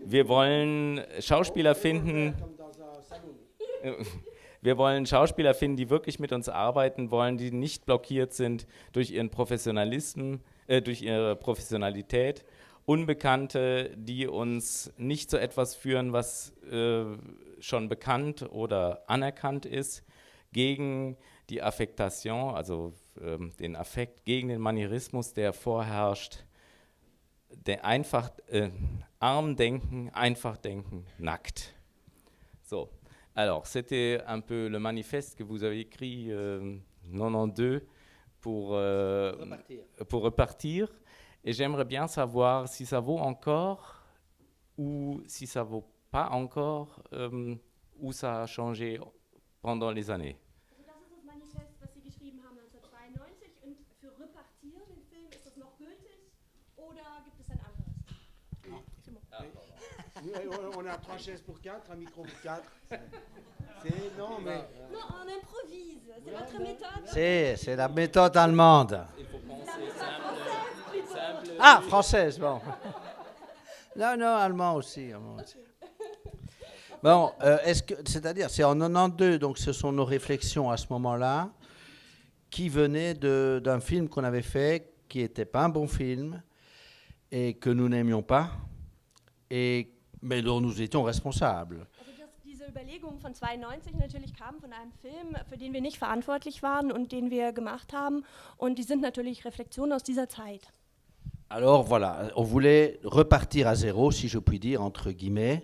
Wir wollen Schauspieler finden, wir wollen Schauspieler finden, die wirklich mit uns arbeiten wollen, die nicht blockiert sind durch ihren Professionalismus, durch ihre Professionalität. Unbekannte, die uns nicht zu etwas führen, was schon bekannt oder anerkannt ist, gegen die Affektation, also den Affekt, gegen den Manierismus, der vorherrscht, der arm denken, einfach denken, nackt. So. Alors, c'était un peu le manifeste que vous avez écrit 92 pour repartir. Et j'aimerais bien savoir si ça vaut encore ou si ça vaut pas encore, ou ça a changé pendant les années. Also das ist das Manifest, was Sie geschrieben haben 1992. Und für Repartir, den Film, ist das noch gültig oder gibt es ein anderes? Non. On a 3 chaises pour 4, un micro pour 4. Non, mais... Non, on improvise. C'est votre méthode. C'est la méthode allemande. Il faut penser simple. Ah, française, bon. Non, allemand aussi. Bon, c'est-à-dire, c'est en 92, donc ce sont nos réflexions à ce moment-là, qui venaient d'un film qu'on avait fait, qui n'était pas un bon film, et que nous n'aimions pas, mais dont nous étions responsables. Diese Überlegungen von 92 natürlich kamen von einem Film, für den wir nicht verantwortlich waren und den wir gemacht haben. Und die sind natürlich Reflexionen aus dieser Zeit. Alors voilà, on voulait repartir à zéro, si je puis dire, entre guillemets.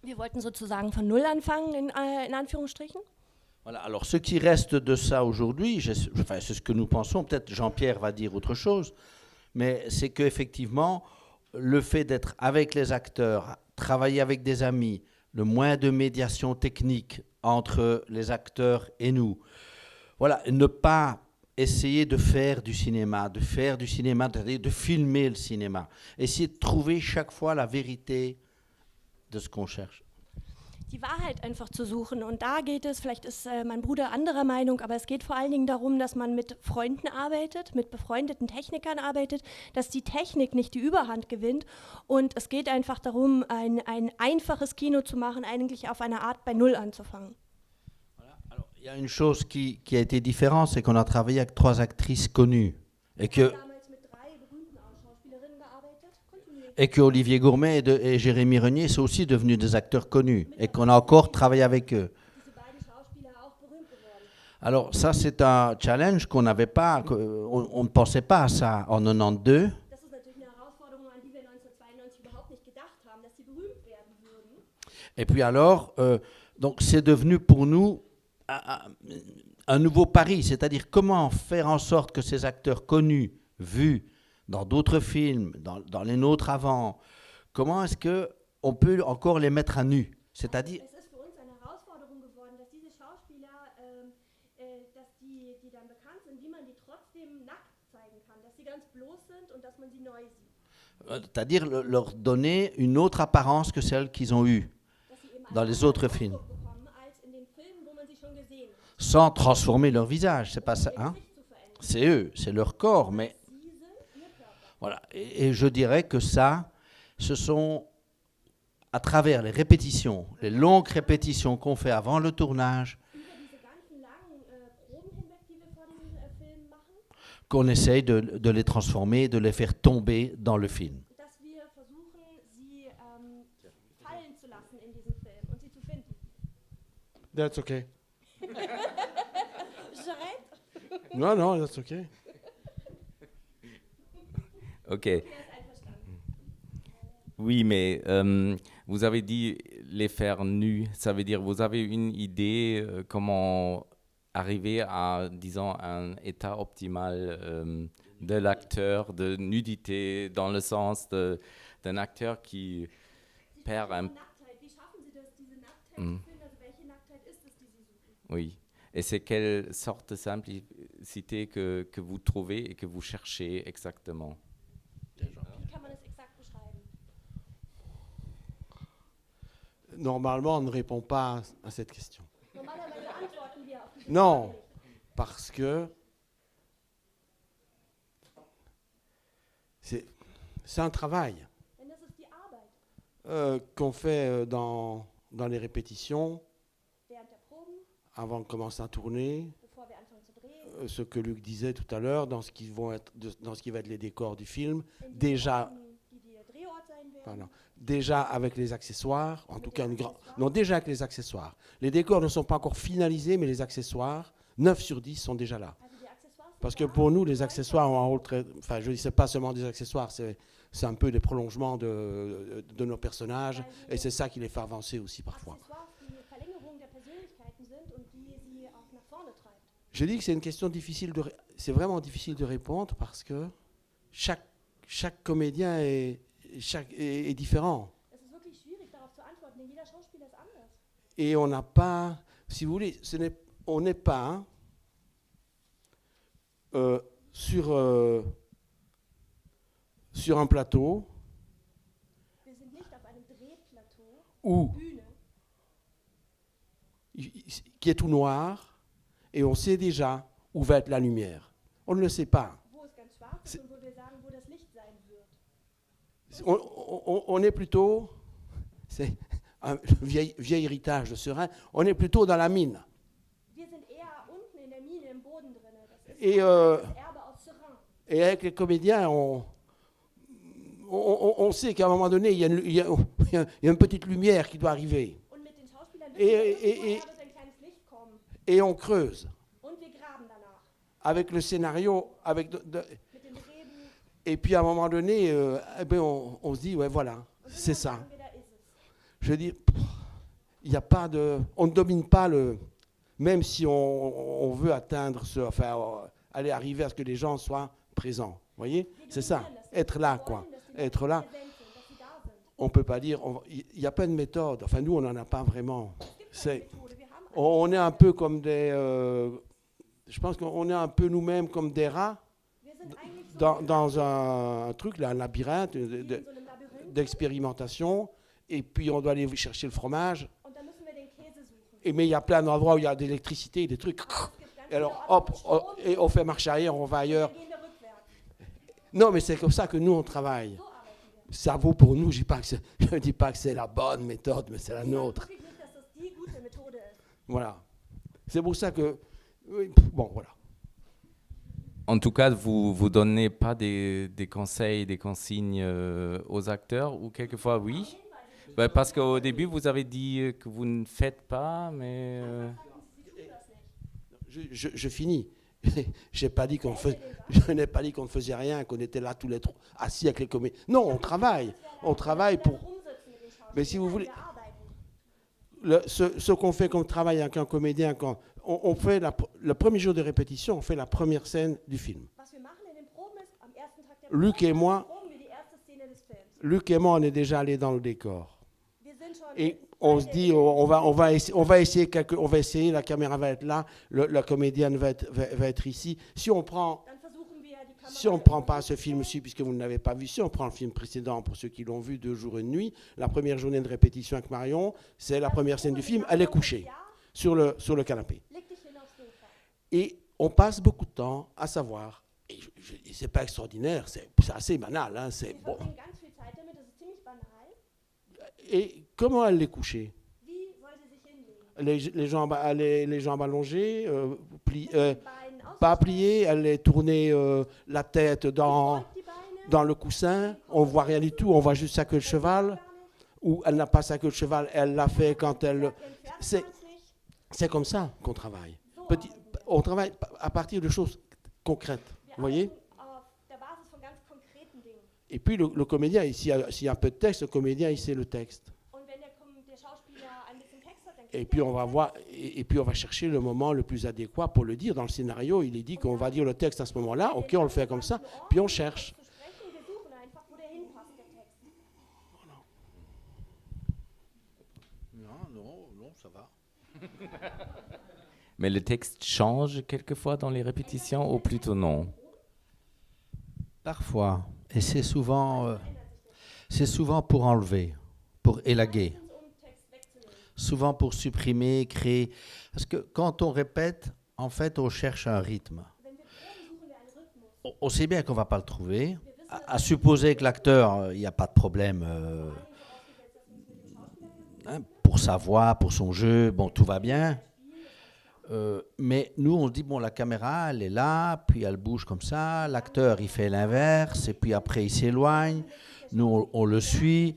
Wir wollten sozusagen von Null anfangen, in Anführungsstrichen. Voilà, alors ce qui reste de ça aujourd'hui, c'est ce que nous pensons, peut-être Jean-Pierre va dire autre chose, mais c'est qu'effectivement, le fait d'être avec les acteurs, travailler avec des amis, le moins de médiation technique entre les acteurs et nous, voilà, ne pas essayer de faire du cinéma, c'est-à-dire de filmer le cinéma, essayer de trouver chaque fois la vérité de ce qu'on cherche. Die Wahrheit einfach zu suchen. Und da geht es, vielleicht ist mein Bruder anderer Meinung, aber es geht vor allen Dingen darum, dass man mit Freunden arbeitet, mit befreundeten Technikern arbeitet, dass die Technik nicht die Überhand gewinnt. Und es geht einfach darum, ein einfaches Kino zu machen, eigentlich auf eine Art bei Null anzufangen. Voilà. Alors, il y a une chose qui a été différente, c'est qu'on a travaillé avec 3 actrices connues. Et que Olivier Gourmet et Jérémy Renier sont aussi devenus des acteurs connus et qu'on a encore travaillé avec eux. Alors ça, c'est un challenge qu'on n'avait pas, on ne pensait pas à ça en 92. Et puis alors, donc c'est devenu pour nous un nouveau pari, c'est-à-dire comment faire en sorte que ces acteurs connus, vus, dans d'autres films, dans les nôtres avant, comment est-ce qu'on peut encore les mettre à nu? C'est-à-dire... Es ist für uns eine Herausforderung geworden, dass diese Schauspieler, dass die dann bekannt sind, wie man die trotzdem nackt zeigen kann, dass sie ganz bloß sind und dass man sie neu sieht. C'est-à-dire leur donner une autre apparence que celle qu'ils ont eue dans les autres films. Sans transformer leur visage, c'est pas ça, hein? C'est eux, c'est leur corps, mais... Voilà. Et je dirais que ça, ce sont à travers les répétitions, les longues répétitions qu'on fait avant le tournage, qu'on essaye de les transformer, de les faire tomber dans le film. That's okay. J'arrête? Non, that's okay. Ok. Oui, mais vous avez dit les faire nus. Ça veut dire vous avez une idée comment arriver à, disons, un état optimal de l'acteur, de nudité, dans le sens d'un acteur qui perd un... Oui. Et c'est quelle sorte de simplicité que vous trouvez et que vous cherchez exactement? Normalement, on ne répond pas à cette question. Non, parce que c'est un travail. qu'on fait dans les répétitions, während der Proben, avant de commencer à tourner, bevor wir anfangen zu drehen, ce que Luc disait tout à l'heure, dans ce qui va être les décors du film, in die déjà, Orten, die Drehort sein werden. pardon, déjà avec les accessoires, en tout cas non, déjà avec les accessoires. Les décors ne sont pas encore finalisés, mais les accessoires, 9 sur 10 sont déjà là. Also die Accessoires sind Parce que da. pour nous, les accessoires ont un rôle très... Enfin, je dis, c'est pas seulement des accessoires, c'est un peu des prolongements de nos personnages, et c'est ça qui les fait avancer aussi parfois. Accessoires, die Verlängerung der Persönlichkeiten sind und die sie auch nach vorne treibt. Je dis que c'est une question difficile c'est vraiment difficile de répondre parce que chaque comédien est différent. Es ist wirklich schwierig, darauf zu antworten, denn jeder Schauspieler ist anders. Et on n'a pas, si vous voulez, on n'est pas sur un plateau Wir sind nicht auf einem Drehplateau, où, Bühne, qui est tout noir et on sait déjà où va être la lumière. On ne le sait pas. wo es ganz schwarz ist und wo wir sagen, wo das Licht sein wird. On est plutôt, c'est un vieil héritage de Serein, on est plutôt dans la mine. Wir sind eher unten in der Mine, im Boden drin. Das ist Et, das Erbe aus Serein. et avec les comédiens, on sait qu'à un moment donné, il y a une petite lumière qui doit arriver. Und mit den Schauspielern Et- wissen wir, et- irgendwoher et- wird ein kleines Licht kommen. Et on creuse. Und wir graben danach. Avec le scénario, Mit den Drehbuch. et puis à un moment donné, eh ben on se dit, ouais, voilà, Und c'est irgendwann ça. sagen wir, da ist es. Je dis, il n'y a pas de... On ne domine pas le... Même si on veut atteindre aller arriver à ce que les gens soient présents. Vous voyez? C'est ça, être là, quoi. Être là. On ne peut pas dire... Il n'y a pas de méthode. Enfin, nous, on n'en a pas vraiment. On est un peu comme des... je pense qu'on est un peu nous-mêmes comme des rats dans un truc, là, un labyrinthe d'expérimentation. Et puis, on doit aller chercher le fromage. Mais il y a plein d'endroits où il y a de l'électricité, des trucs. Et alors, hop, et on fait marche arrière, on va ailleurs. Non, mais c'est comme ça que nous, on travaille. Ça vaut pour nous. Je ne dis pas que c'est la bonne méthode, mais c'est la nôtre. Voilà. C'est pour ça que... Bon, voilà. En tout cas, vous ne donnez pas des conseils, des consignes aux acteurs, ou quelquefois oui? Parce qu'au début, vous avez dit que vous ne faites pas, mais... Je finis. Je n'ai pas dit qu'on ne faisait rien, qu'on était là tous les trois, assis avec les comédiens. Non, on travaille. On travaille pour... Mais si vous voulez... Ce qu'on fait comme travail avec un comédien, quand on fait le premier jour de répétition, on fait la première scène du film. Luc et moi, on est déjà allés dans le décor. Et on se dit, on va essayer, la caméra va être là, la comédienne va être ici. Si on prend pas ce film-ci, puisque vous ne l'avez pas vu, si on prend le film précédent, pour ceux qui l'ont vu, 2 jours et une nuit, la première journée de répétition avec Marion, c'est la première scène du film, elle est couchée sur le canapé. Et on passe beaucoup de temps à savoir, et c'est pas extraordinaire, c'est assez banal, hein, c'est bon. Et comment elle l'est couchée? Les jambes allongées, pas pliées, elle est tournée la tête dans le coussin, on voit rien du tout, on voit juste sa queue de cheval, ou elle n'a pas sa queue de cheval, elle l'a fait quand elle... C'est comme ça qu'on travaille. On travaille à partir de choses concrètes, vous voyez? Et puis le comédien, s'il y a un peu de texte, le comédien, il sait le texte. Et puis on va voir, et puis on va chercher le moment le plus adéquat pour le dire. Dans le scénario, il est dit qu'on va dire le texte à ce moment-là. Ok, on le fait comme ça, puis on cherche. Non, ça va. Mais le texte change quelquefois dans les répétitions, ou plutôt non? Parfois. Et c'est souvent pour enlever, pour élaguer. Souvent pour supprimer, créer. Parce que quand on répète, en fait, on cherche un rythme. On sait bien qu'on ne va pas le trouver. À supposer que l'acteur, il n'y a pas de problème pour sa voix, pour son jeu, bon, tout va bien. Mais nous, on se dit, bon, la caméra, elle est là, puis elle bouge comme ça, l'acteur, il fait l'inverse, et puis après, il s'éloigne. Nous, on le suit,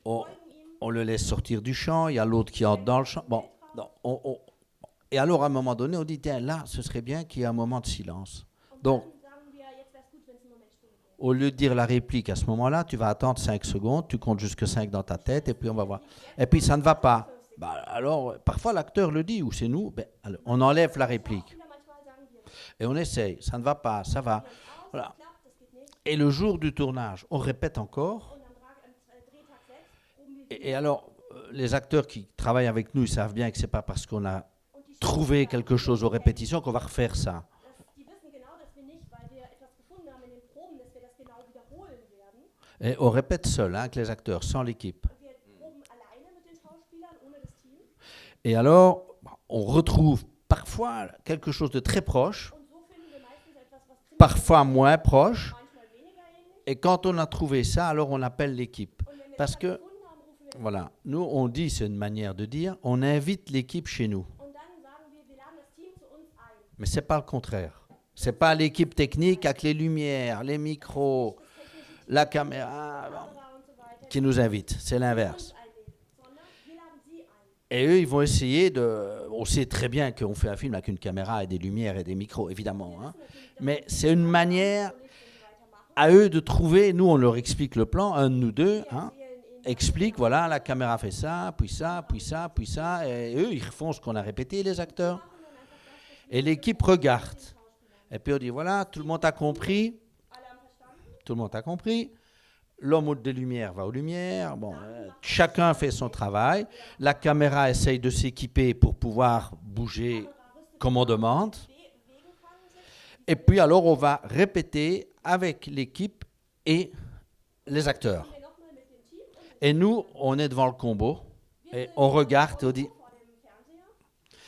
on le laisse sortir du champ, il y a l'autre qui entre dans le champ. Bon, non, et alors, à un moment donné, on dit, tiens, là, ce serait bien qu'il y ait un moment de silence. Donc, au lieu de dire la réplique à ce moment-là, tu vas attendre 5 secondes, tu comptes jusque 5 dans ta tête, et puis on va voir. Et puis, ça ne va pas. Bah, alors, parfois, l'acteur le dit, ou c'est nous, ben, alors, on enlève la réplique. Et on essaye, ça ne va pas, ça va. Voilà. Et le jour du tournage, on répète encore. Et alors, les acteurs qui travaillent avec nous, ils savent bien que ce n'est pas parce qu'on a trouvé quelque chose aux répétitions qu'on va refaire ça. Et on répète seul, avec les acteurs, sans l'équipe. Et alors, on retrouve parfois quelque chose de très proche, parfois moins proche. Et quand on a trouvé ça, alors on appelle l'équipe. Parce que, voilà, nous, on dit, c'est une manière de dire, on invite l'équipe chez nous. Mais ce n'est pas le contraire. Ce n'est pas l'équipe technique avec les lumières, les micros, la caméra qui nous invite. C'est l'inverse. Et eux, ils vont essayer de... On sait très bien qu'on fait un film avec une caméra et des lumières et des micros, évidemment. Hein. Mais c'est une manière à eux de trouver... Nous, on leur explique le plan, un de nous deux, hein, explique, voilà, la caméra fait ça, puis ça, puis ça, puis ça. Et eux, ils refont ce qu'on a répété, les acteurs. Et l'équipe regarde. Et puis on dit, voilà, tout le monde a compris. Tout le monde a compris. L'homme des lumières va aux lumières. Bon, chacun fait son travail. La caméra essaye de s'équiper pour pouvoir bouger comme on demande. Et puis alors, on va répéter avec l'équipe et les acteurs. Et nous, on est devant le combo et on regarde et on dit...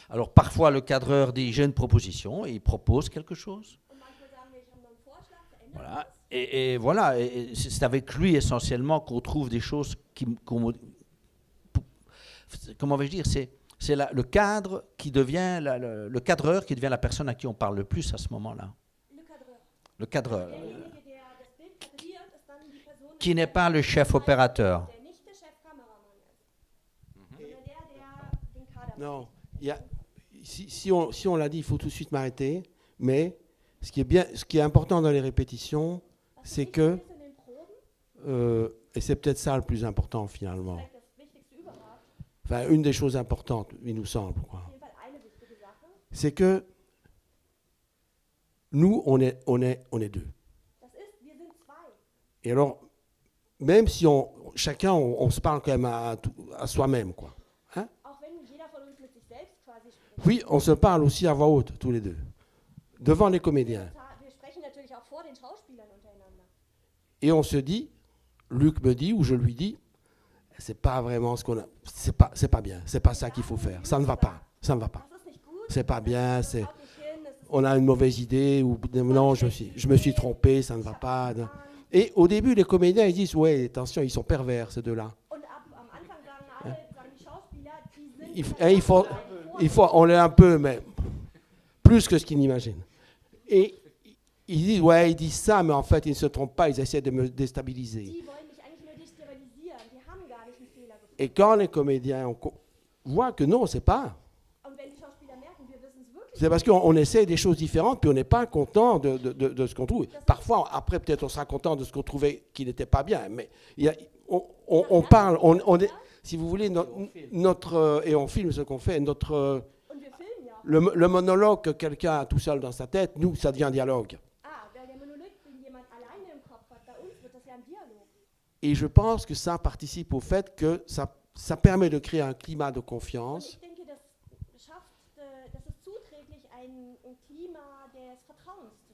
Alors parfois, le cadreur dit, j'ai une proposition, et il propose quelque chose. Voilà. Et voilà, et c'est avec lui essentiellement qu'on trouve des choses comment vais-je dire, c'est le cadre qui devient, le cadreur qui devient la personne à qui on parle le plus à ce moment-là. Le cadreur. Qui n'est pas le chef opérateur. Non, si on l'a dit, il faut tout de suite m'arrêter, mais ce qui est important dans les répétitions, c'est que, et c'est peut-être ça le plus important finalement, enfin une des choses importantes, il nous semble, quoi. C'est que nous, on est deux. Et alors, même si chacun, on se parle quand même à soi-même, quoi. Hein? Oui, on se parle aussi à voix haute, tous les deux, devant les comédiens. Et on se dit, Luc me dit, ou je lui dis, c'est pas vraiment ce qu'on a, c'est pas bien, c'est pas ça qu'il faut faire, ça ne va pas, c'est pas bien, on a une mauvaise idée, ou non, je me suis trompé, ça ne va pas. Et au début, les comédiens, ils disent, ouais, attention, ils sont pervers, ces deux-là. On l'est un peu, mais plus que ce qu'ils n'imaginent. Et ils disent ça, mais en fait, ils ne se trompent pas, ils essaient de me déstabiliser. Et quand les comédiens voient que non, c'est pas. C'est parce qu'on essaie des choses différentes, puis on n'est pas content de ce qu'on trouve. Parfois, après, peut-être on sera content de ce qu'on trouvait qui n'était pas bien, mais on parle, si vous voulez, et on filme ce qu'on fait, le monologue que quelqu'un a tout seul dans sa tête, nous, ça devient un dialogue. Et je pense que ça participe au fait que ça permet de créer un climat de confiance.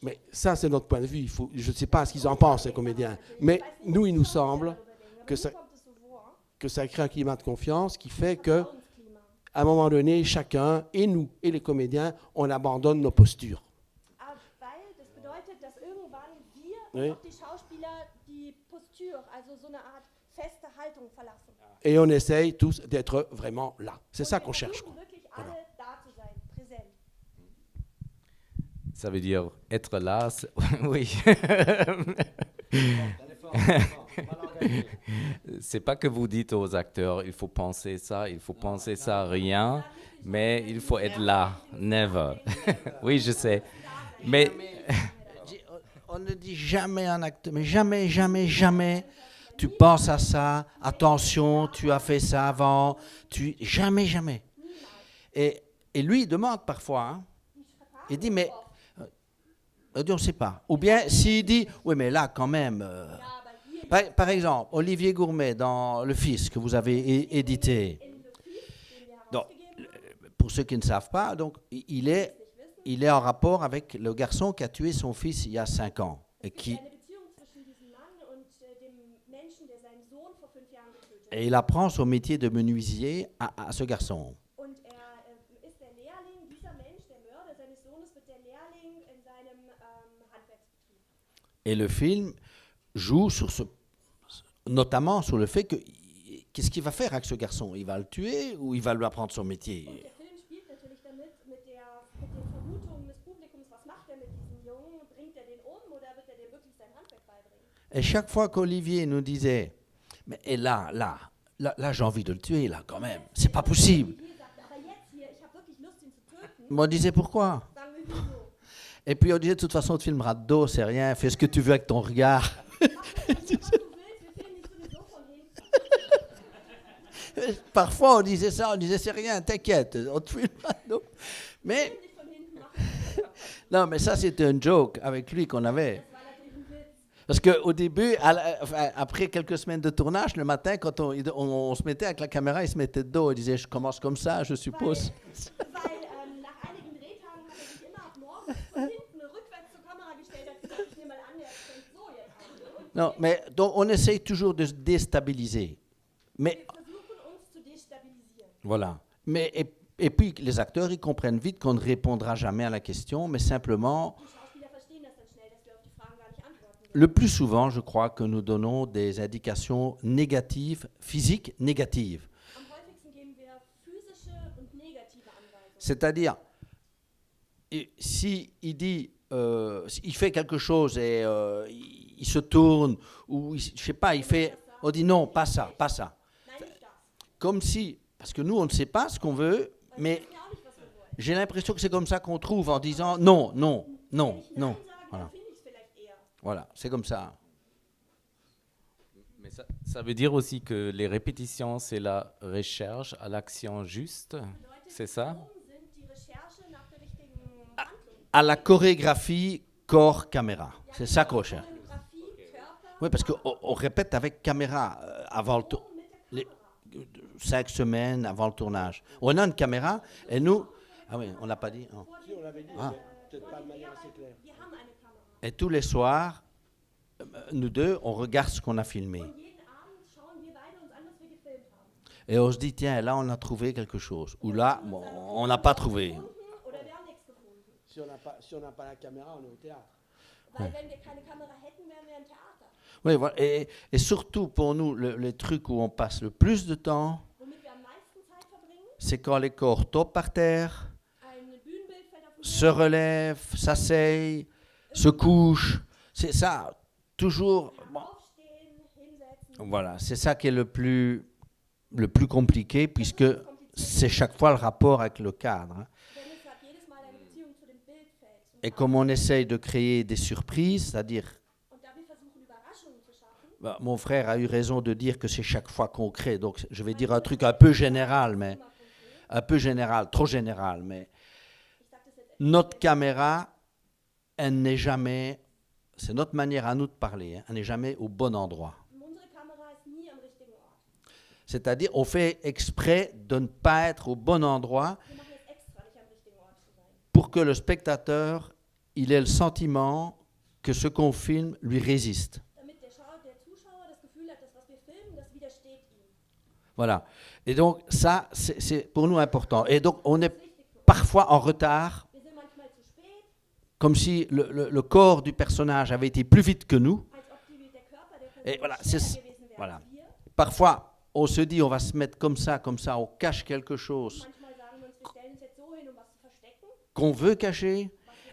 Mais ça, c'est notre point de vue. Je ne sais pas ce qu'ils en pensent, les comédiens. Mais nous, il nous semble que ça crée un climat de confiance qui fait que, à un moment donné, chacun, et nous, et les comédiens, on abandonne nos postures. Oui. feste Haltung verlassen. Et on essaye tous d'être vraiment là. C'est ça qu'on cherche. Versuchen wirklich alle da zu sein, präsent. Ça veut dire être là. Oui. C'est pas que vous dites aux acteurs, il faut penser ça, il faut penser ça, rien, mais il faut être là. Never. Oui, je sais. Mais On ne dit jamais à un acteur, mais jamais, jamais, jamais, tu penses à ça, attention, tu as fait ça avant, jamais, jamais. Et lui, il demande parfois, hein, il dit, mais on ne sait pas. Ou bien s'il dit, oui, mais là, quand même, par exemple, Olivier Gourmet, dans Le Fils, que vous avez édité, donc, pour ceux qui ne savent pas, donc, il est en rapport avec le garçon qui a tué son fils il y a 5 ans. Et il apprend son métier de menuisier à ce garçon. Et le film joue notamment sur le fait que qu'est-ce qu'il va faire avec ce garçon? Il va le tuer ou il va lui apprendre son métier? Et chaque fois qu'Olivier nous disait, mais et là, j'ai envie de le tuer, là, quand même, c'est pas possible. On disait pourquoi? Et puis on disait, de toute façon, tu filmeras de dos, c'est rien, fais ce que tu veux avec ton regard. Parfois on disait ça, on disait c'est rien, t'inquiète, on te filmera de dos. Mais, non, mais ça c'était un joke avec lui qu'on avait. Parce qu'au début, après quelques semaines de tournage, le matin, quand on se mettait avec la caméra, il se mettait de dos. Il disait, je commence comme ça, je suppose. Non, mais donc, on essaye toujours de se déstabiliser. Mais, voilà. Mais, et puis, les acteurs, ils comprennent vite qu'on ne répondra jamais à la question, mais simplement... Le plus souvent, je crois que nous donnons des indications négatives, physiques négatives. C'est-à-dire, si il dit, il fait quelque chose et il se tourne, ou je sais pas, on dit non, pas ça, pas ça. Comme si, parce que nous, on ne sait pas ce qu'on veut, mais j'ai l'impression que c'est comme ça qu'on trouve en disant non, non, non, non. Voilà. Voilà, c'est comme ça. Mais ça veut dire aussi que les répétitions, c'est la recherche à l'action juste, c'est ça? À la chorégraphie corps-caméra, c'est ça qu'on cherche. Oui, parce qu'on répète avec caméra avant le tournage, 5 semaines avant le tournage. On a une caméra et nous... Ah oui, on ne l'a pas dit. Oh. Si, on l'avait dit, peut-être pas de manière assez claire. Et tous les soirs, nous deux, on regarde ce qu'on a filmé. Et on se dit, tiens, là, on a trouvé quelque chose. Ou là, bon, on n'a pas trouvé. Si on n'a pas la caméra, on est au théâtre. Oui, voilà. Et surtout pour nous, les trucs où on passe le plus de temps, c'est quand les corps tombent par terre, se relèvent, s'asseyent, se couchent. C'est ça, toujours. Bon. Voilà, c'est ça qui est le plus compliqué, puisque c'est chaque fois le rapport avec le cadre. Hein. Et comme on essaye de créer des surprises, c'est-à-dire... Bah, mon frère a eu raison de dire que c'est chaque fois qu'on crée, donc je vais dire un truc un peu général, mais un peu général, trop général, mais notre caméra, elle n'est jamais, c'est notre manière à nous de parler, hein, elle n'est jamais au bon endroit. C'est-à-dire, on fait exprès de ne pas être au bon endroit pour que le spectateur, il ait le sentiment que ce qu'on filme lui résiste. Voilà. Et donc, ça, c'est pour nous important. Et donc, on est parfois en retard, comme si le corps du personnage avait été plus vite que nous. Et voilà, voilà. parfois, on se dit, on va se mettre comme ça, on cache quelque chose qu'on veut cacher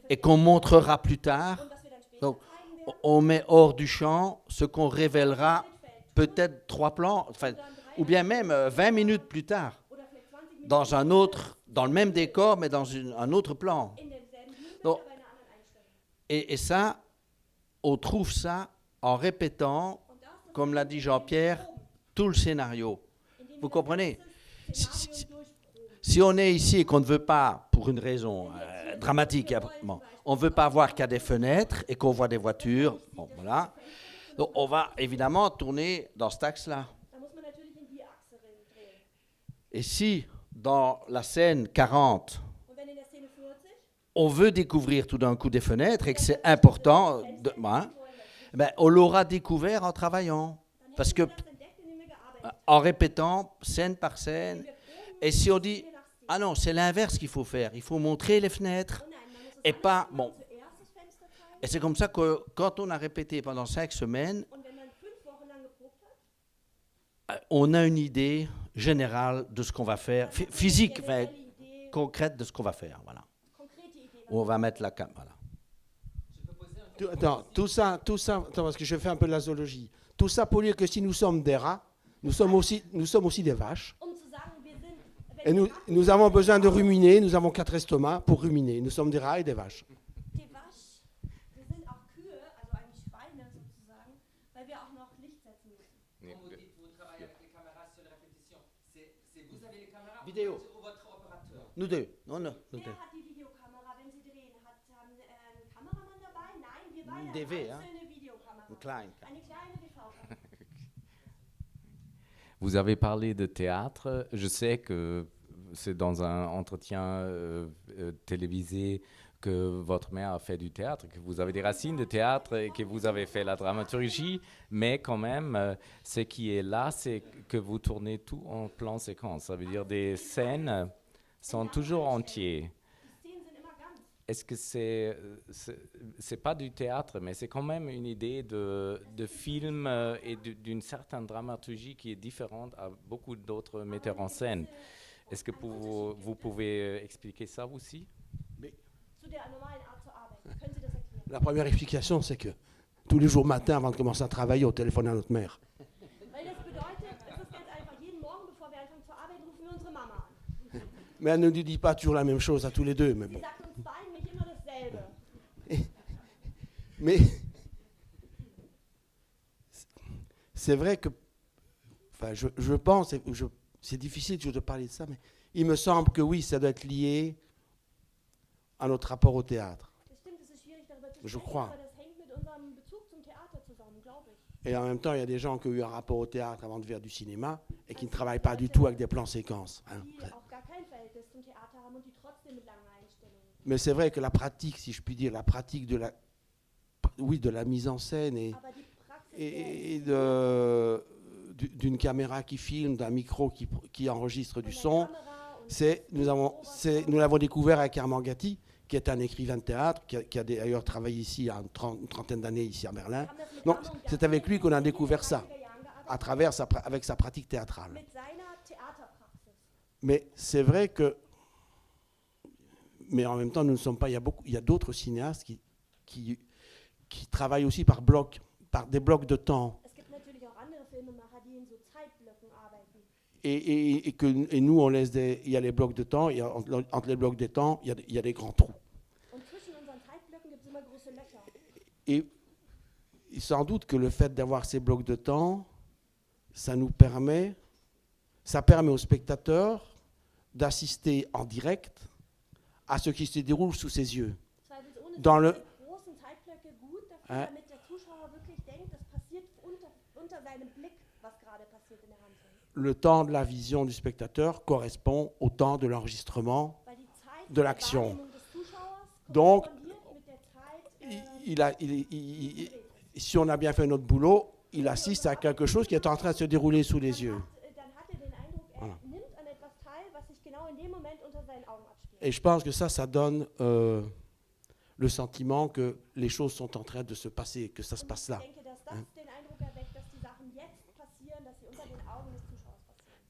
et qu'on montrera plus tard. Donc, on met hors du champ ce qu'on révélera peut-être 3 plans, enfin, ou bien même 20 minutes plus tard, dans le même décor, mais dans un autre plan. Donc, et ça, on trouve ça en répétant, comme l'a dit Jean-Pierre, tout le scénario. Vous comprenez ? Si on est ici et qu'on ne veut pas, pour une raison dramatique, bon, on ne veut pas voir qu'il y a des fenêtres et qu'on voit des voitures, bon, voilà. Donc on va évidemment tourner dans cet axe-là. Et si, dans la scène 40, on veut découvrir tout d'un coup des fenêtres et que c'est important, ben, on l'aura découvert en travaillant. Parce que, en répétant scène par scène, et si on dit, ah non, c'est l'inverse qu'il faut faire, il faut montrer les fenêtres, et pas, bon. Et c'est comme ça que quand on a répété pendant 5 semaines, on a une idée générale de ce qu'on va faire, physique, enfin, concrète de ce qu'on va faire, voilà. On va mettre la cam, voilà. Attends, tout ça, attends, parce que je fais un peu de la zoologie. Tout ça pour dire que si nous sommes des rats, nous sommes aussi des vaches. Et nous avons besoin de ruminer, nous avons 4 estomacs pour ruminer. Nous sommes des rats et des vaches. Vidéo. Nous deux. Non, nous deux. Une DV, hein? Une kleine. Vous avez parlé de théâtre. Je sais que c'est dans un entretien télévisé que votre mère a fait du théâtre, que vous avez des racines de théâtre et que vous avez fait la dramaturgie, mais quand même, ce qui est là, c'est que vous tournez tout en plan séquence. Ça veut dire des scènes sont toujours entières. Est-ce que c'est pas du théâtre, mais c'est quand même une idée de film et d'une certaine dramaturgie qui est différente à beaucoup d'autres metteurs en scène. Est-ce que vous pouvez expliquer ça aussi? La première explication, c'est que tous les jours matin, avant de commencer à travailler, on téléphone à notre mère. Mais elle ne nous dit pas toujours la même chose à tous les deux, mais bon. Mais c'est vrai que, enfin, je pense, c'est difficile toujours de parler de ça, mais il me semble que oui, ça doit être lié à notre rapport au théâtre. Je crois. Et en même temps, il y a des gens qui ont eu un rapport au théâtre avant de faire du cinéma et qui ne travaillent pas du tout avec des plans séquences. Hein. Mais c'est vrai que la pratique, si je puis dire, la pratique de la mise en scène et d'une caméra qui filme, d'un micro qui enregistre du son, nous l'avons découvert avec Armand Gatti, qui est un écrivain de théâtre, qui a d'ailleurs travaillé ici il y a une trentaine d'années ici à Berlin. Donc c'est avec lui qu'on a découvert ça, avec sa pratique théâtrale. Mais c'est vrai que, mais en même temps, nous ne sommes pas. Il y a d'autres cinéastes qui travaillent aussi par des blocs de temps. Et nous, on laisse il y a les blocs de temps, entre les blocs de temps, il y a des grands trous. Et sans doute que le fait d'avoir ces blocs de temps, ça permet aux spectateurs d'assister en direct à ce qui se déroule sous ses yeux. Dans le... Hein? Le temps de la vision du spectateur correspond au temps de l'enregistrement de l'action. Donc, si on a bien fait notre boulot, il assiste à quelque chose qui est en train de se dérouler sous les yeux. Voilà. Et je pense que ça donne le sentiment que les choses sont en train de se passer, que ça se passe là. Hein?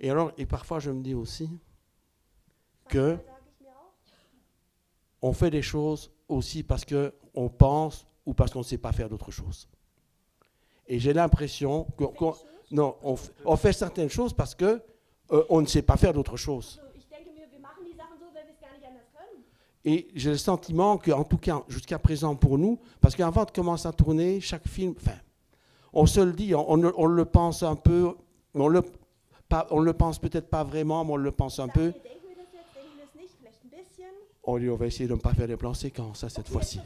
Et parfois, je me dis aussi que on fait des choses aussi parce qu'on pense ou parce qu'on ne sait pas faire d'autres choses. Et j'ai l'impression on fait certaines choses parce qu'on ne sait pas faire d'autres choses. Et j'ai le sentiment qu'en tout cas, jusqu'à présent pour nous, parce qu'avant de commencer à tourner, chaque film, on se le dit, on le pense un peu, on le pense peut-être pas vraiment, mais on le pense un peu. On dit, on va essayer de ne pas faire des plans séquences cette fois-ci.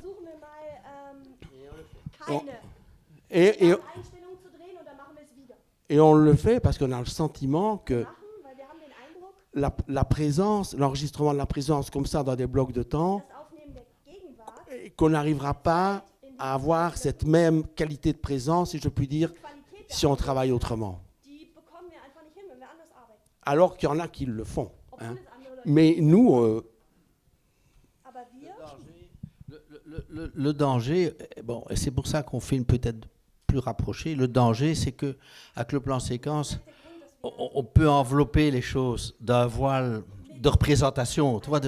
Et on le fait parce qu'on a le sentiment que la présence, l'enregistrement de la présence comme ça dans des blocs de temps, qu'on n'arrivera pas à avoir cette même qualité de présence, si je puis dire, si on travaille autrement. Alors qu'il y en a qui le font. Hein. Mais nous... Le danger, bon, et c'est pour ça qu'on filme peut-être plus rapproché, le danger, c'est qu'avec le plan séquence, on peut envelopper les choses d'un voile de représentation. Tu vois,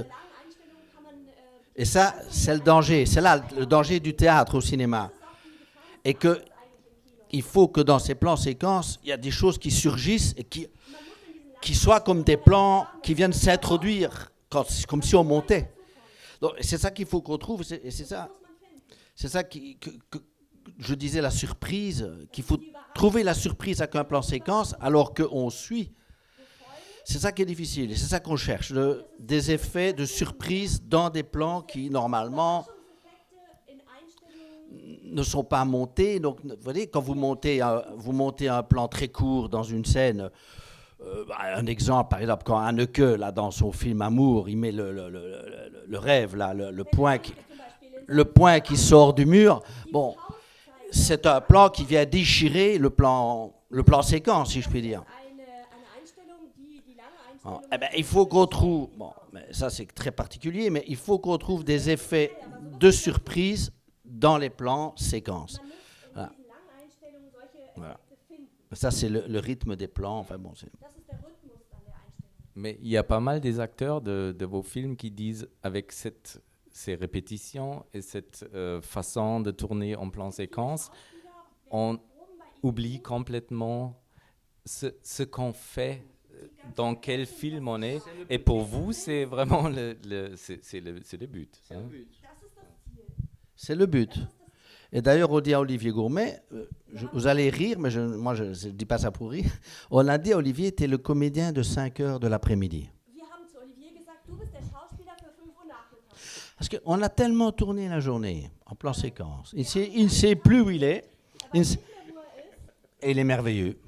et ça, c'est le danger. C'est là le danger du théâtre au cinéma. Et qu'il faut que dans ces plans séquences, il y a des choses qui surgissent et qui soient comme des plans qui viennent s'introduire, comme si on montait. Donc, c'est ça qu'il faut qu'on trouve. Et c'est ça que je disais, la surprise, qu'il faut trouver la surprise avec un plan séquence alors qu'on suit. C'est ça qui est difficile et c'est ça qu'on cherche, des effets de surprise dans des plans qui, normalement, ne sont pas montés. Donc, vous voyez, quand vous montez un plan très court dans une scène, un exemple, par exemple, quand Haneke, là, dans son film Amour, il met le rêve, là, le point qui sort du mur, bon, c'est un plan qui vient déchirer le plan séquence, si je puis dire. Bon, eh ben, il faut qu'on trouve, bon, mais ça c'est très particulier, mais il faut qu'on trouve des effets de surprise dans les plans séquences. Voilà. Voilà. Ça c'est le rythme des plans. Enfin, bon, mais il y a pas mal des acteurs de vos films qui disent, avec ces répétitions et cette façon de tourner en plan séquence, on oublie complètement ce qu'on fait, dans quel film on est. Et pour vous, c'est vraiment le but. Hein. C'est le but. Et d'ailleurs, on dit à Olivier Gourmet, vous allez rire, mais moi je ne dis pas ça pour rire, on a dit à Olivier, tu es le comédien de 5 heures de l'après-midi. Parce qu'on a tellement tourné la journée en plan séquence. Il ne sait plus où il est. Et il est merveilleux.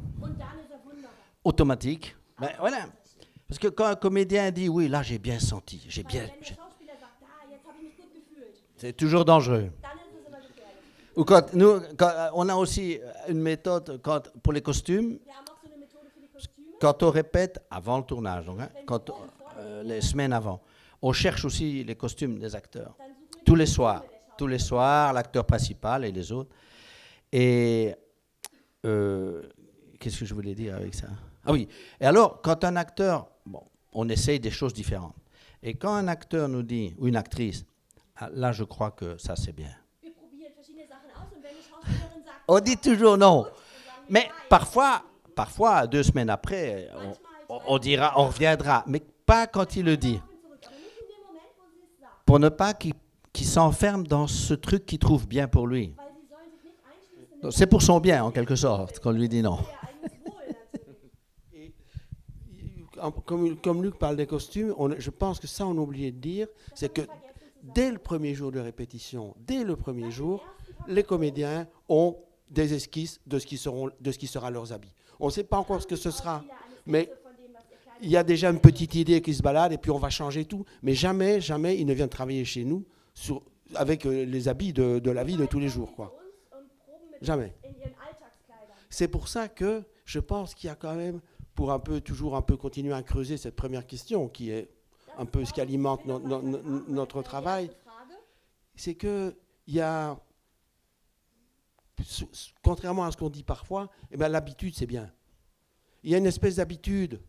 Automatique. Ben, voilà. Parce que quand un comédien dit oui, là j'ai bien senti, c'est toujours dangereux. Ou quand on a aussi une méthode pour les costumes, quand on répète avant le tournage, donc, hein, les semaines avant, on cherche aussi les costumes des acteurs. Tous les soirs, l'acteur principal et les autres. Et qu'est-ce que je voulais dire avec ça ? Ah oui, et alors, quand un acteur, bon, on essaye des choses différentes. Et quand un acteur nous dit, ou une actrice, là je crois que ça c'est bien. On dit toujours non. Mais parfois 2 semaines après, on dira, on reviendra. Mais pas quand il le dit. Pour ne pas qu'il s'enferme dans ce truc qu'il trouve bien pour lui. Donc, c'est pour son bien, en quelque sorte, qu'on lui dit non. Comme Luc parle des costumes, je pense que ça, on a oublié de dire, c'est que dès le premier jour de répétition, les comédiens ont des esquisses de ce qui sera leurs habits. On ne sait pas encore ce que ce sera, mais il y a déjà une petite idée qui se balade et puis on va changer tout. Mais jamais ils ne viennent travailler chez nous avec les habits de la vie de tous les jours, quoi. Jamais. C'est pour ça que je pense qu'il y a quand même, pour toujours continuer à creuser cette première question, qui est un peu ce qui alimente notre travail, c'est qu'il y a, contrairement à ce qu'on dit parfois, l'habitude c'est bien. Il y a une espèce d'habitude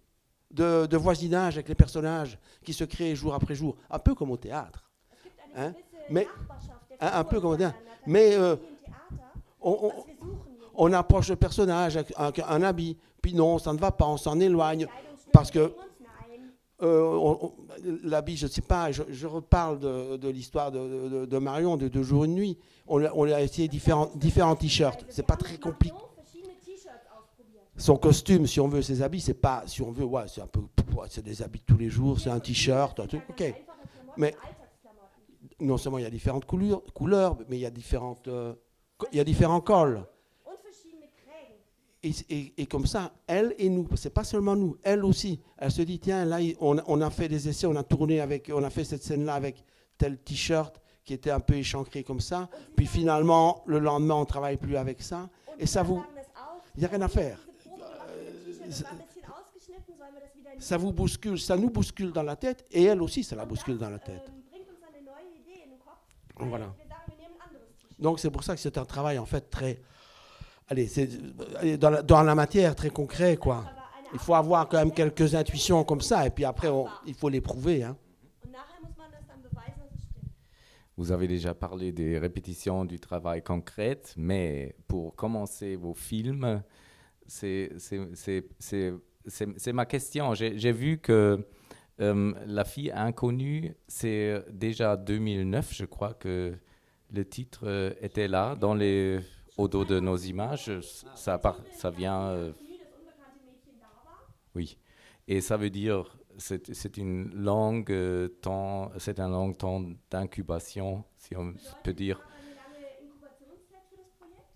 de voisinage avec les personnages qui se créent jour après jour, un peu comme au théâtre. Hein? Mais, un peu comme au théâtre. Mais on approche le personnage avec un habit, puis non, ça ne va pas, on s'en éloigne, parce que l'habit, je ne sais pas, je reparle de l'histoire de Marion, de 2 jours et 1 nuit. On a essayé différents t-shirts, c'est pas très compliqué. Son costume, si on veut, ses habits, c'est pas, si on veut, ouais, c'est un peu, c'est des habits de tous les jours, c'est un t-shirt, un truc, ok. Mais non seulement il y a différentes couleurs, mais il y a différents cols. Et comme ça, elle et nous, c'est pas seulement nous, elle aussi, elle se dit, tiens, là, on a fait des essais, on a fait cette scène-là avec tel t-shirt qui était un peu échancré comme ça, puis finalement, le lendemain, on ne travaille plus avec ça, et ça vous... Il n'y a rien à faire. Ça vous bouscule, ça nous bouscule dans la tête, et elle aussi, ça la bouscule dans la tête. Voilà. Donc c'est pour ça que c'est un travail en fait très... Allez, c'est dans la matière, très concret, quoi. Il faut avoir quand même quelques intuitions comme ça, et puis après, il faut les prouver. Hein. Vous avez déjà parlé des répétitions du travail concret, mais pour commencer vos films, c'est ma question. J'ai vu que La fille inconnue, c'est déjà 2009, je crois que le titre était là, au dos de nos images. Ça vient... oui. Et ça veut dire... C'est un long temps d'incubation, si on peut dire,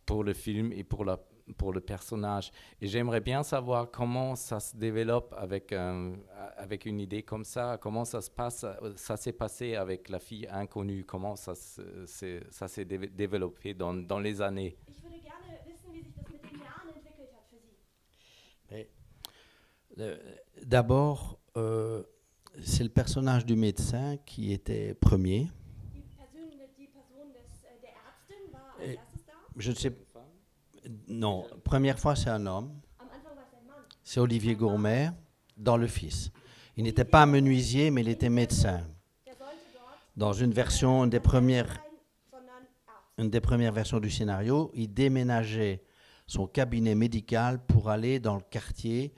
pour le film et pour le personnage. Et j'aimerais bien savoir comment ça se développe avec une idée comme ça, comment ça se passe, ça s'est passé avec La fille inconnue, comment ça s'est développé dans les années. D'abord, c'est le personnage du médecin qui était premier. Je ne sais pas. Non, première fois, c'est un homme. C'est Olivier Gourmet dans Le Fils. Il n'était pas menuisier, mais il était médecin. Dans une des premières versions du scénario, il déménageait son cabinet médical pour aller dans le quartier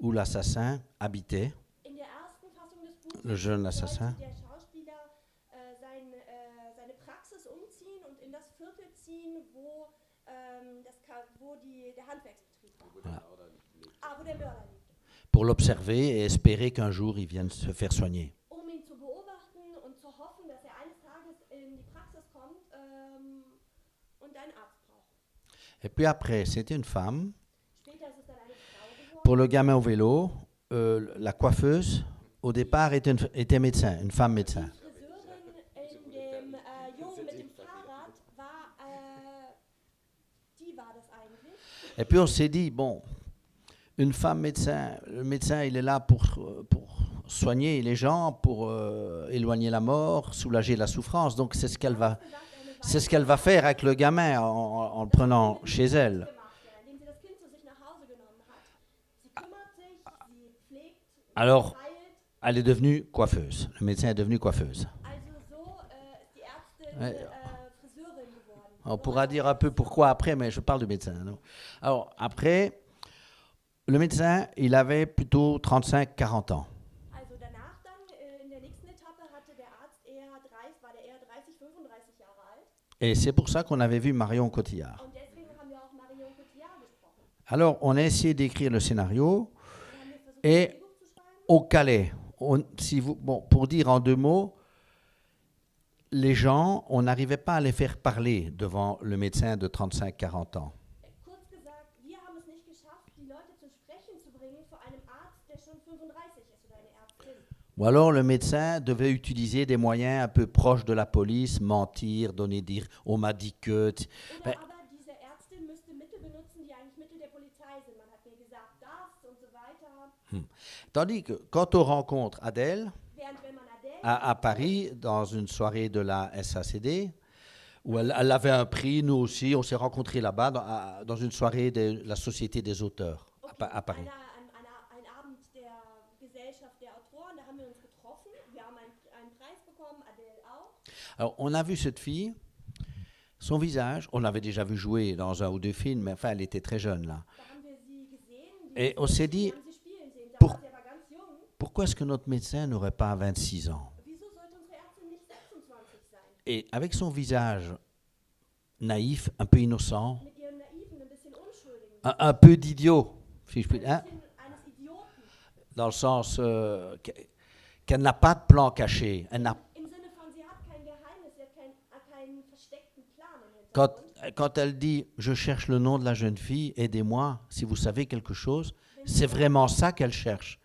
où l'assassin habitait, le jeune assassin. Voilà. Pour l'observer et espérer qu'un jour il vienne se faire soigner. Et puis après, c'était une femme. Pour le gamin au vélo, la coiffeuse, au départ, était médecin, une femme médecin. Et puis on s'est dit, bon, une femme médecin, le médecin, il est là pour soigner les gens, pour éloigner la mort, soulager la souffrance. Donc c'est ce qu'elle va faire avec le gamin en le prenant chez elle. Alors, elle est devenue coiffeuse. Le médecin est devenu coiffeuse. On pourra dire un peu pourquoi après, mais je parle du médecin. Non? Alors, après, le médecin, il avait plutôt 35-40 ans. Et c'est pour ça qu'on avait vu Marion Cotillard. Alors, on a essayé d'écrire le scénario et au Calais, pour dire en 2 mots, les gens, on n'arrivait pas à les faire parler devant le médecin de 35-40 ans. Ou alors le médecin devait utiliser des moyens un peu proches de la police, mentir, dire « on m'a dit que… » Tandis que quand on rencontre Adèle, à Paris, dans une soirée de la SACD, où elle avait un prix, nous aussi, on s'est rencontrés là-bas, dans une soirée de la Société des auteurs, à Paris. Alors, on a vu cette fille, son visage, on l'avait déjà vu jouer dans un ou deux films, mais enfin, elle était très jeune là. Et on s'est dit, pourquoi est-ce que notre médecin n'aurait pas 26 ans? Et avec son visage naïf, un peu innocent, un peu d'idiot, si je puis dire, hein, dans le sens qu'elle n'a pas de plan caché. Elle n'a Quand elle dit « je cherche le nom de la jeune fille, aidez-moi, si vous savez quelque chose », c'est vraiment ça qu'elle cherche.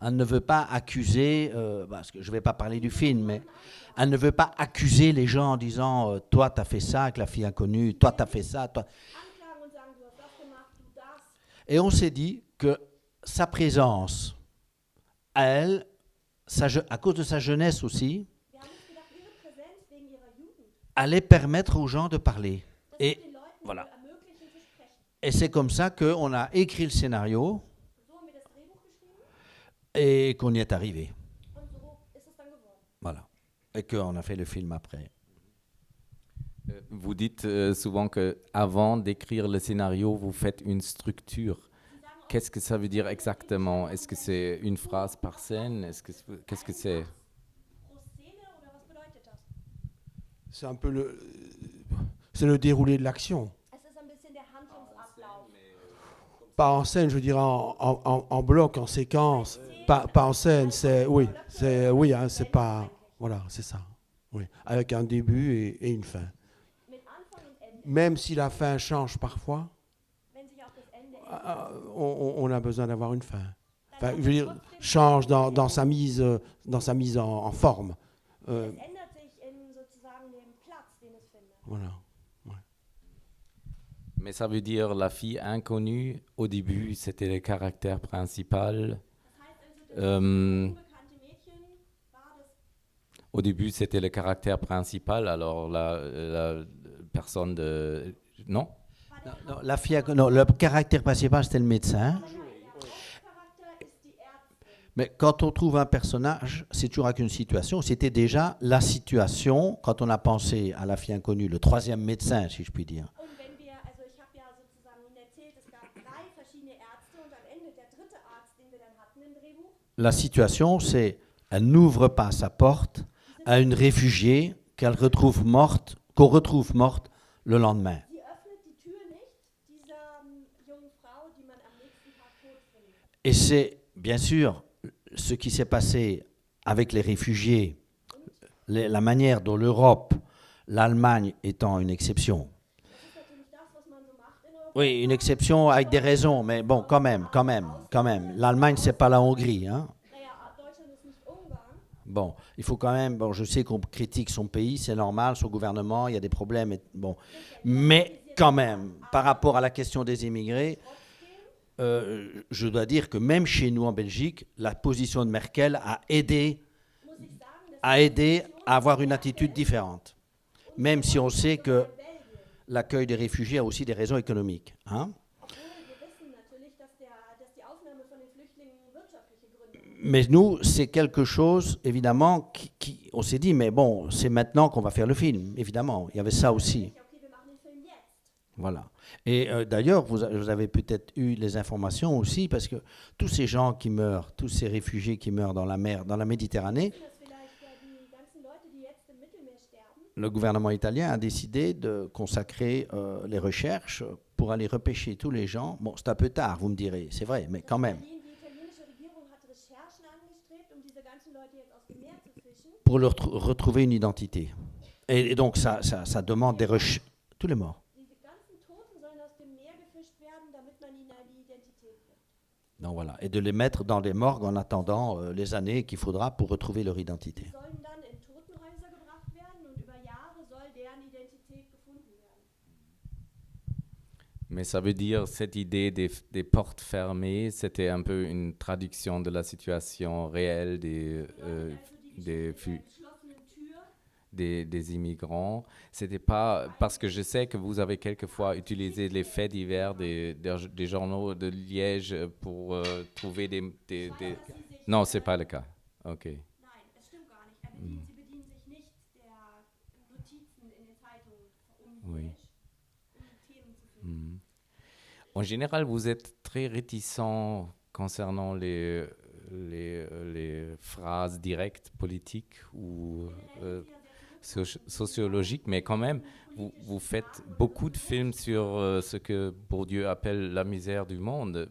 Elle ne veut pas accuser, parce que je ne vais pas parler du film, mais elle ne veut pas accuser les gens en disant « toi, tu as fait ça avec la fille inconnue, toi, tu as fait ça, toi ». Et on s'est dit que sa présence, à elle, à cause de sa jeunesse aussi, allait permettre aux gens de parler. Et voilà. Et c'est comme ça qu'on a écrit le scénario et qu'on y est arrivé. Voilà. Et qu'on a fait le film après. Vous dites souvent qu'avant d'écrire le scénario, vous faites une structure. Qu'est-ce que ça veut dire exactement? Est-ce que c'est une phrase par scène? Qu'est-ce que c'est? C'est un peu le déroulé de l'action. Pas en scène, je dirais en bloc, en séquence. Pas en scène, oui, hein, c'est pas, voilà, c'est ça. Oui, avec un début et une fin. Même si la fin change parfois, on a besoin d'avoir une fin. Enfin, je veux dire, change dans sa mise en forme. Voilà. Ouais. Mais ça veut dire la fille inconnue, au début, c'était le caractère principal. Au début, c'était le caractère principal, alors la personne de... Non? Non, le caractère principal, c'était le médecin. Mais quand on trouve un personnage, c'est toujours avec une situation. C'était déjà la situation, quand on a pensé à la fille inconnue, le troisième médecin, si je puis dire. La situation, c'est elle n'ouvre pas sa porte à une réfugiée qu'on retrouve morte le lendemain. Et c'est, bien sûr, ce qui s'est passé avec les réfugiés, la manière dont l'Europe, l'Allemagne étant une exception. Oui, une exception avec des raisons, mais bon, quand même. L'Allemagne, c'est pas la Hongrie, hein. Bon, il faut quand même, bon, je sais qu'on critique son pays, c'est normal, son gouvernement, il y a des problèmes, bon. Mais quand même, par rapport à la question des immigrés, je dois dire que même chez nous en Belgique, la position de Merkel a aidé à avoir une attitude différente. Même si on sait que l'accueil des réfugiés a aussi des raisons économiques. Hein? Mais nous, c'est quelque chose, évidemment, on s'est dit, mais bon, c'est maintenant qu'on va faire le film, évidemment. Il y avait ça aussi. Voilà. Et d'ailleurs, vous avez peut-être eu les informations aussi, parce que tous ces gens qui meurent, tous ces réfugiés qui meurent dans la mer, dans la Méditerranée, le gouvernement italien a décidé de consacrer les recherches pour aller repêcher tous les gens. Bon, c'est un peu tard, vous me direz, c'est vrai, mais quand même. Pour leur retrouver une identité. Et donc, ça demande des recherches. Tous les morts. Donc voilà, et de les mettre dans des morgues en attendant les années qu'il faudra pour retrouver leur identité. Mais ça veut dire, cette idée des portes fermées, c'était un peu une traduction de la situation réelle des immigrants. C'était pas, parce que je sais que vous avez quelquefois utilisé les faits divers des journaux de Liège pour trouver des... Non, c'est pas le cas. Okay. Nein, das stimmt gar nicht. Sie bedienen sich nicht der Notizen in den Zeitungen, Oui. Themen zu finden. En général, vous êtes très réticent concernant les phrases directes politiques ou sociologiques, mais quand même, vous faites beaucoup de films sur ce que Bourdieu appelle la misère du monde.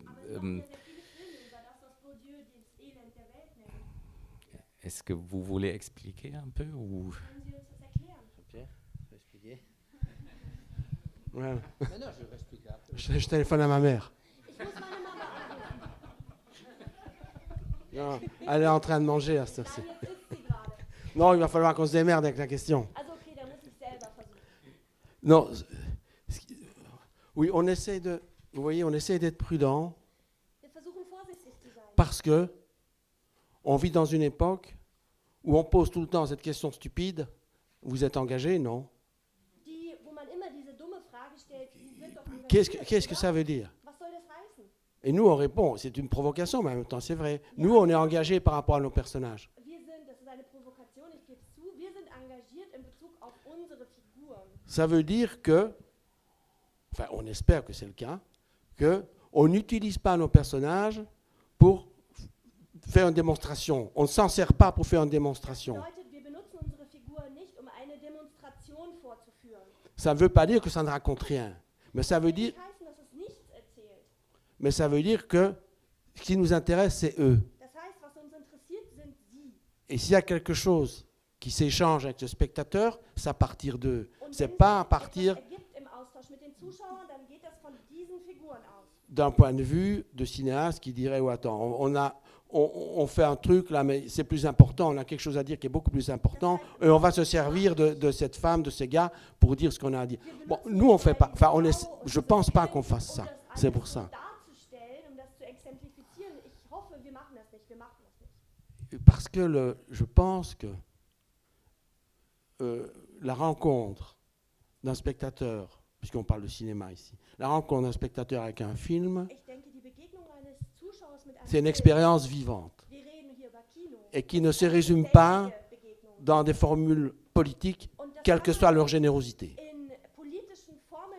Est-ce que vous voulez expliquer un peu ou... Pierre, tu veux expliquer? Ouais. Mais non, je vais expliquer après. Je téléphone à ma mère. Non, elle est en train de manger à cette heure-ci. Non, il va falloir qu'on se démerde avec la question. Non, oui, on essaie de, vous voyez, on essaie d'être prudent parce que on vit dans une époque où on pose tout le temps cette question stupide. Vous êtes engagé, non? Qu'est-ce que ça veut dire? Et nous, on répond, c'est une provocation, mais en même temps, c'est vrai. Nous, on est engagés par rapport à nos personnages. Ça veut dire que, enfin, on espère que c'est le cas, qu'on n'utilise pas nos personnages pour faire une démonstration. On ne s'en sert pas pour faire une démonstration. Ça ne veut pas dire que ça ne raconte rien, mais ça veut dire que ce qui nous intéresse, c'est eux. Et s'il y a quelque chose qui s'échange avec le spectateur, c'est à partir d'eux. C'est pas à partir d'un point de vue de cinéaste qui dirait oh, attends, on fait un truc là, mais c'est plus important, on a quelque chose à dire qui est beaucoup plus important, et on va se servir de cette femme, de ces gars, pour dire ce qu'on a à dire. Bon, nous on fait pas, enfin, je pense pas qu'on fasse ça. C'est pour ça. Parce que je pense que la rencontre d'un spectateur, puisqu'on parle de cinéma ici, la rencontre d'un spectateur avec un film, c'est une expérience vivante et qui ne se résume pas dans des formules politiques, quelle que soit leur générosité.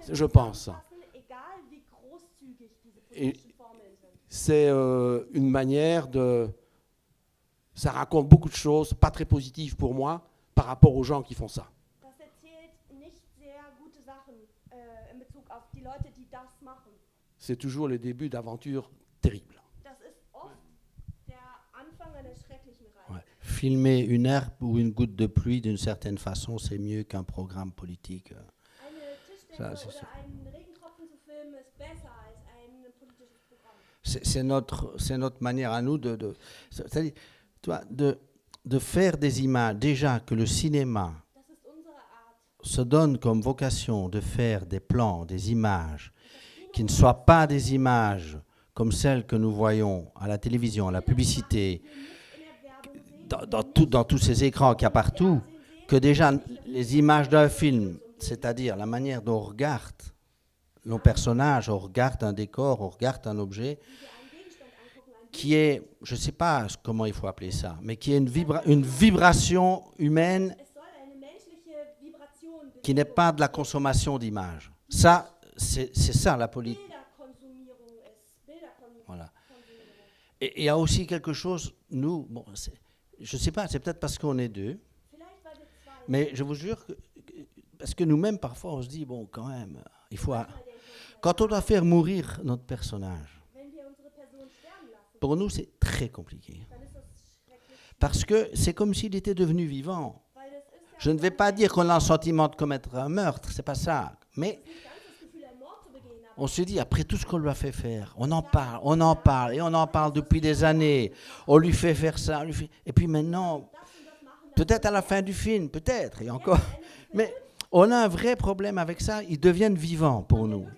Je pense. Et c'est une manière de... Ça raconte beaucoup de choses, pas très positives pour moi, par rapport aux gens qui font ça. C'est toujours le début d'aventures terribles. Ouais. Filmer une herbe ou une goutte de pluie d'une certaine façon, c'est mieux qu'un programme politique. Ça, c'est ça. C'est notre manière à nous c'est-à-dire, de faire des images. Déjà que le cinéma se donne comme vocation de faire des plans, des images, qui ne soient pas des images comme celles que nous voyons à la télévision, à la publicité, dans tous ces écrans qu'il y a partout, que déjà les images d'un film, c'est-à-dire la manière dont on regarde nos personnages, on regarde un décor, on regarde un objet, qui est, je ne sais pas comment il faut appeler ça, mais qui est une vibration humaine qui n'est pas de la consommation d'images. Ça, c'est ça la politique. Voilà. Et il y a aussi quelque chose, nous, bon, je ne sais pas, c'est peut-être parce qu'on est deux, mais je vous jure, parce que nous-mêmes, parfois, on se dit, bon, quand même, il faut... Quand on doit faire mourir notre personnage, pour nous, c'est très compliqué. Parce que c'est comme s'il était devenu vivant. Je ne vais pas dire qu'on a le sentiment de commettre un meurtre, c'est pas ça. Mais on se dit, après tout ce qu'on lui a fait faire, on en parle, et on en parle depuis des années. On lui fait faire ça, et puis maintenant, peut-être à la fin du film, peut-être, et encore. Mais on a un vrai problème avec ça, ils deviennent vivants pour nous.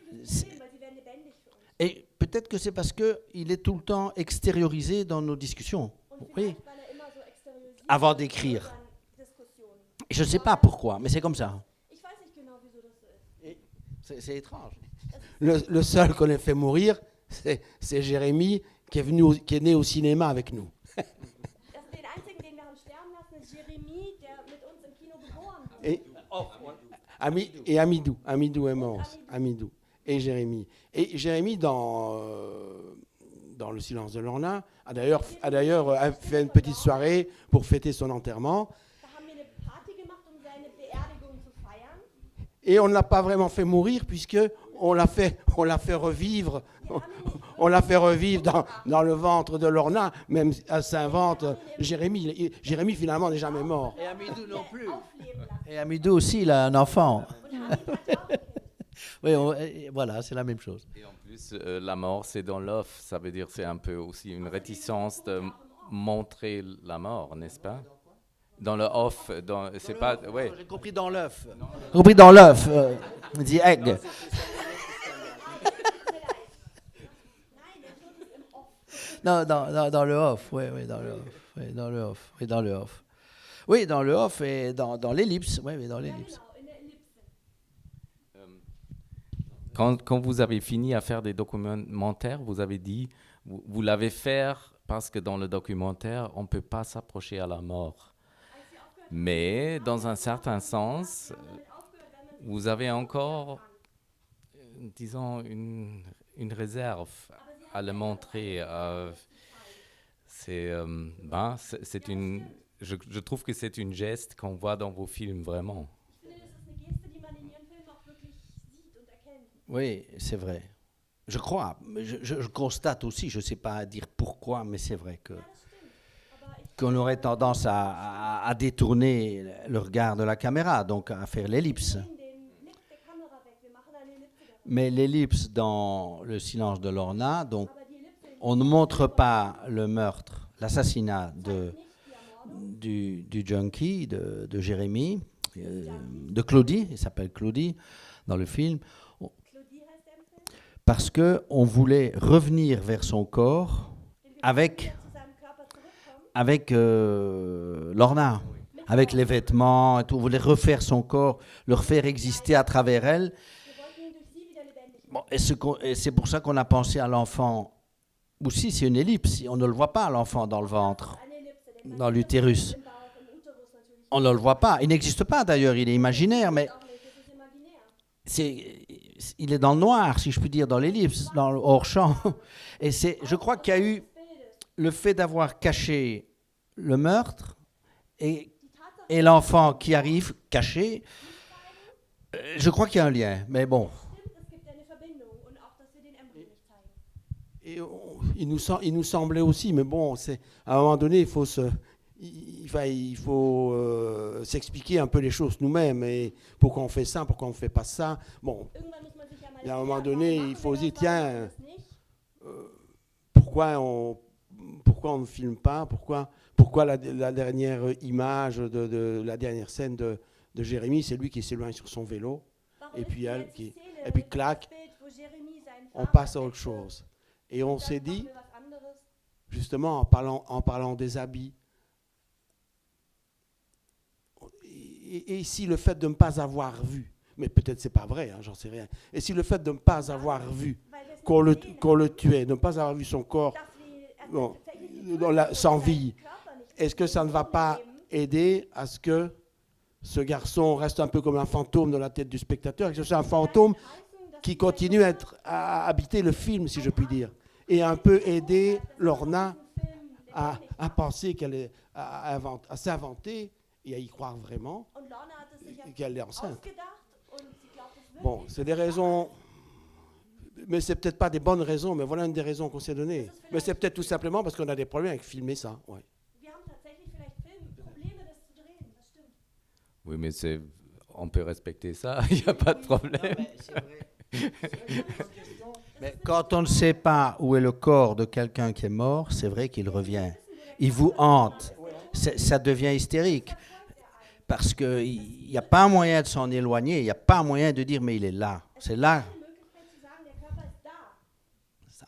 Et peut-être que c'est parce qu'il est tout le temps extériorisé dans nos discussions. Oui. Avant d'écrire. Je ne sais pas pourquoi, mais c'est comme ça. C'est étrange. Le seul qu'on ait fait mourir, c'est Jérémy, qui est né au cinéma avec nous. Et, et Amidou. Amidou est mort. Amidou. Et Jérémy. Et Jérémy, dans Le silence de Lorna, a d'ailleurs fait une petite soirée pour fêter son enterrement. Et on ne l'a pas vraiment fait mourir puisque on l'a fait revivre. On l'a fait revivre dans le ventre de Lorna. Même elle s'invente Jérémy. Jérémy finalement n'est jamais mort. Et Amidou non plus. Et Amidou aussi, il a un enfant. Oui, voilà, c'est la même chose. Et en plus, la mort, c'est dans l'off. Ça veut dire c'est un peu aussi une réticence de montrer la mort, n'est-ce pas? Dans le off, c'est pas... Ouais. J'ai compris dans l'œuf. J'ai compris dans l'œuf. The egg. Non, dans le off. Oui, dans le off. Oui, dans le off. Oui, dans le off. Oui, dans le off et dans l'ellipse. Oui, dans l'ellipse. Quand vous avez fini à faire des documentaires, vous avez dit, vous l'avez fait parce que dans le documentaire, on ne peut pas s'approcher à la mort. Mais dans un certain sens, vous avez encore, disons, une réserve à le montrer. Je trouve que c'est une geste qu'on voit dans vos films, vraiment. Oui, c'est vrai. Je crois. Je constate aussi, je ne sais pas dire pourquoi, mais c'est vrai qu'on aurait tendance à détourner le regard de la caméra, donc à faire l'ellipse. Mais l'ellipse dans Le silence de Lorna, donc on ne montre pas le meurtre, l'assassinat du junkie, de Jérémy, de Claudie, il s'appelle Claudie dans le film, parce qu'on voulait revenir vers son corps avec Lorna, avec les vêtements et tout. On voulait refaire son corps, le refaire exister à travers elle. Bon, et c'est pour ça qu'on a pensé à l'enfant. Aussi, c'est une ellipse. On ne le voit pas, l'enfant, dans le ventre, dans l'utérus. On ne le voit pas. Il n'existe pas, d'ailleurs. Il est imaginaire, mais il est dans le noir, si je puis dire, dans l'ellipse, dans le hors-champ. Et je crois qu'il y a eu le fait d'avoir caché le meurtre et l'enfant qui arrive caché. Je crois qu'il y a un lien, mais bon. Et il nous semblait aussi, mais bon, à un moment donné, il faut s'expliquer un peu les choses nous-mêmes. Et pourquoi on fait ça, pourquoi on ne fait pas ça. Bon, et à un moment donné, il faut se dire, tiens, pourquoi on ne filme pas, pourquoi la dernière image de la dernière scène de Jérémy, c'est lui qui s'éloigne sur son vélo, et puis clac, on passe à autre chose. Et on s'est dit, justement, en parlant des habits, et si le fait de ne pas avoir vu, mais peut-être c'est pas vrai, j'en sais rien, et si le fait de ne pas avoir vu qu'on le tuait, de ne pas avoir vu son corps sans vie, est-ce que ça ne va pas aider à ce que ce garçon reste un peu comme un fantôme dans la tête du spectateur, que c'est un fantôme qui continue à habiter le film, si je puis dire, et un peu aider Lorna à penser à s'inventer et à y croire vraiment qu'elle est enceinte. Bon, c'est des raisons, mais c'est peut-être pas des bonnes raisons, mais voilà une des raisons qu'on s'est données. Mais c'est peut-être tout simplement parce qu'on a des problèmes avec filmer ça. Ouais. Oui, mais on peut respecter ça, il n'y a pas de problème. Mais quand on ne sait pas où est le corps de quelqu'un qui est mort, c'est vrai qu'il revient. Il vous hante. Ça devient hystérique. Parce qu'il n'y a pas moyen de s'en éloigner, il n'y a pas moyen de dire mais il est là. C'est là. Ça.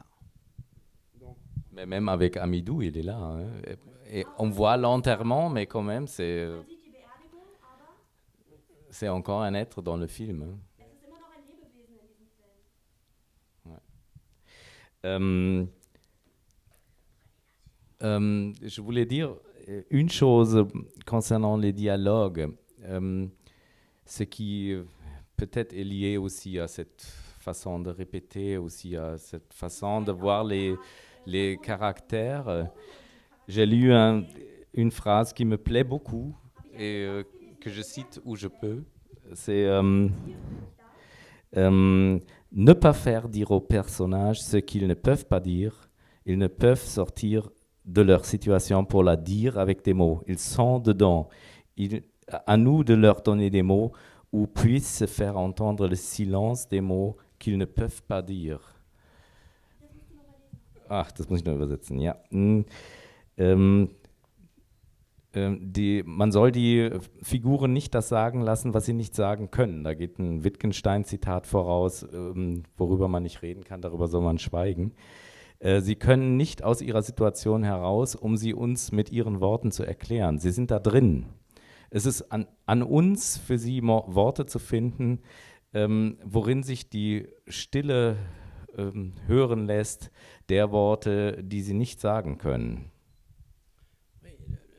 Mais même avec Amidou, il est là. Hein. Et on voit l'enterrement, mais quand même, c'est encore un être dans le film. Hein. Je voulais dire une chose concernant les dialogues. ce qui peut-être est lié aussi à cette façon de répéter, aussi à cette façon de voir les caractères. J'ai lu une phrase qui me plaît beaucoup et que je cite où je peux. C'est ne pas faire dire aux personnages ce qu'ils ne peuvent pas dire. Ils ne peuvent sortir de leur situation pour la dire avec des mots. Ils sont dedans. À nous de leur donner des mots où puissent se faire entendre le silence des mots qu'ils ne peuvent pas dire. Ach, das muss ich noch übersetzen, ja. Man soll die Figuren nicht das sagen lassen, was sie nicht sagen können. Da geht ein Wittgenstein-Zitat voraus, worüber man nicht reden kann, darüber soll man schweigen. Sie können nicht aus ihrer Situation heraus, um sie uns mit ihren Worten zu erklären. Sie sind da drin. Es ist an uns, für sie Worte zu finden, worin sich die Stille hören lässt, der Worte, die sie nicht sagen können.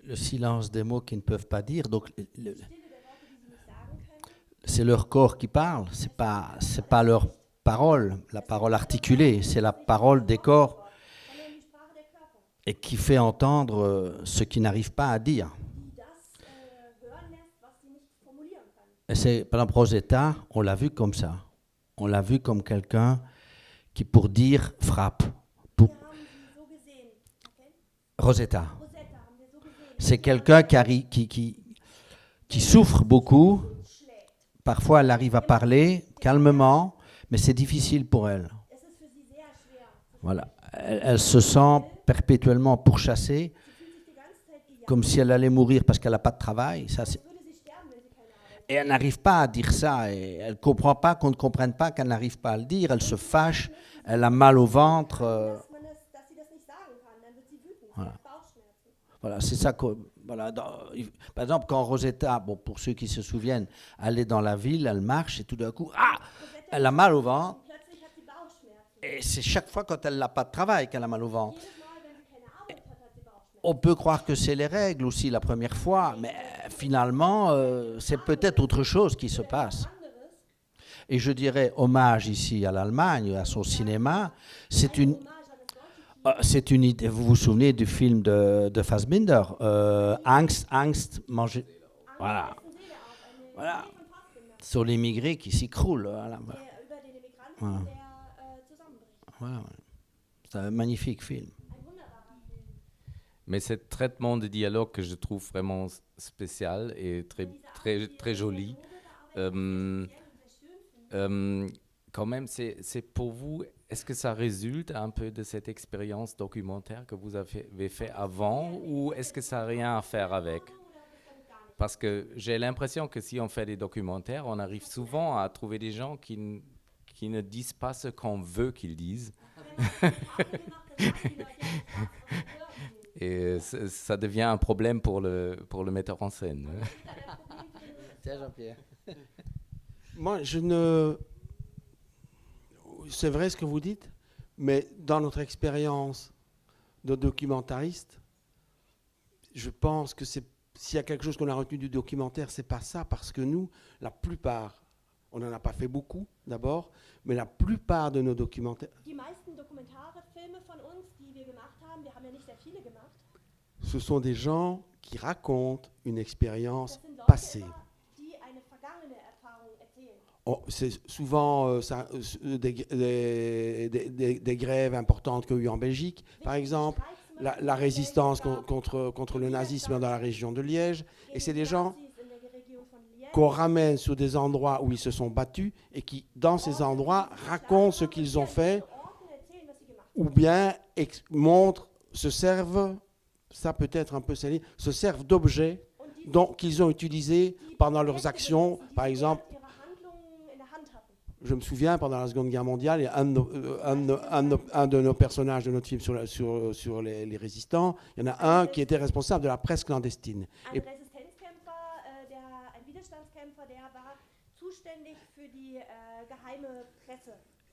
Le silence des mots qu'ils ne peuvent pas dire, donc c'est leur corps qui parle, c'est pas leur parole, la parole articulée, c'est la parole des corps et qui fait entendre ce qu'ils n'arrivent pas à dire. Et c'est, par exemple, Rosetta, on l'a vu comme ça. On l'a vu comme quelqu'un qui, pour dire, frappe. Rosetta. C'est quelqu'un qui souffre beaucoup. Parfois, elle arrive à parler calmement, mais c'est difficile pour elle. Voilà. Elle se sent perpétuellement pourchassée, comme si elle allait mourir parce qu'elle n'a pas de travail. Et elle n'arrive pas à dire ça. Et elle ne comprend pas qu'on ne comprenne pas qu'elle n'arrive pas à le dire. Elle se fâche, elle a mal au ventre. Voilà. Voilà, c'est ça que, voilà, par exemple, quand Rosetta, bon, pour ceux qui se souviennent, elle est dans la ville, elle marche et tout d'un coup, elle a mal au ventre. Et c'est chaque fois quand elle n'a pas de travail qu'elle a mal au ventre. On peut croire que c'est les règles aussi la première fois, mais finalement, c'est peut-être autre chose qui se passe. Et je dirais hommage ici à l'Allemagne, à son cinéma, c'est une idée. Vous vous souvenez du film de Fassbinder, Angst, manger. Voilà. Voilà. Sur l'immigré qui s'écroule. Voilà. Voilà. Voilà. C'est un magnifique film. Mais ce traitement de dialogue que je trouve vraiment spécial et très joli, quand même, c'est pour vous, est-ce que ça résulte un peu de cette expérience documentaire que vous avez fait avant ou est-ce que ça n'a rien à faire avec? Parce que j'ai l'impression que si on fait des documentaires, on arrive souvent à trouver des gens qui ne disent pas ce qu'on veut qu'ils disent. Et ça devient un problème pour le metteur en scène. Tiens, Jean-Pierre. Moi, c'est vrai ce que vous dites, mais dans notre expérience de documentariste, je pense que s'il y a quelque chose qu'on a retenu du documentaire, c'est pas ça, parce que nous, la plupart, on n'en a pas fait beaucoup d'abord, mais la plupart de nos documentaires, ce sont des gens qui racontent une expérience passée. C'est souvent des grèves importantes qu'il y a eu en Belgique, par exemple, la résistance contre le nazisme dans la région de Liège. Et c'est des gens qu'on ramène sur des endroits où ils se sont battus et qui, dans ces endroits, racontent ce qu'ils ont fait ou bien se servent, ça peut être un peu salé, se servent d'objets qu'ils ont utilisés pendant leurs actions, par exemple. Je me souviens, pendant la Seconde Guerre mondiale, il y a un de nos personnages de notre film sur les résistants, il y en a un qui était responsable de la presse clandestine.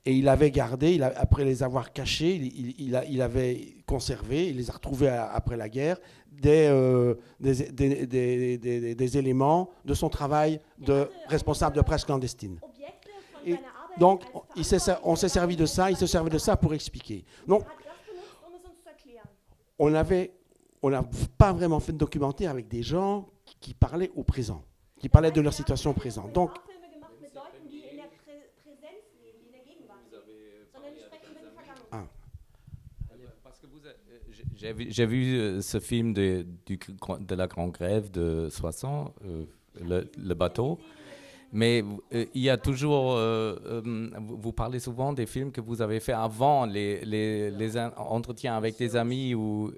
Et Et il avait gardé, après les avoir cachés, il avait conservé, il les a retrouvés après la guerre, des éléments de son travail de responsable de presse clandestine. Et donc, on s'est servi de ça, il se servait de ça pour expliquer. Donc, on n'a pas vraiment fait de documentaire avec des gens qui parlaient au présent, qui parlaient de leur situation présente. Donc, j'ai vu ce film de la Grande Grève de 60, le bateau, mais il y a toujours, vous parlez souvent des films que vous avez fait avant les entretiens avec des amis ou...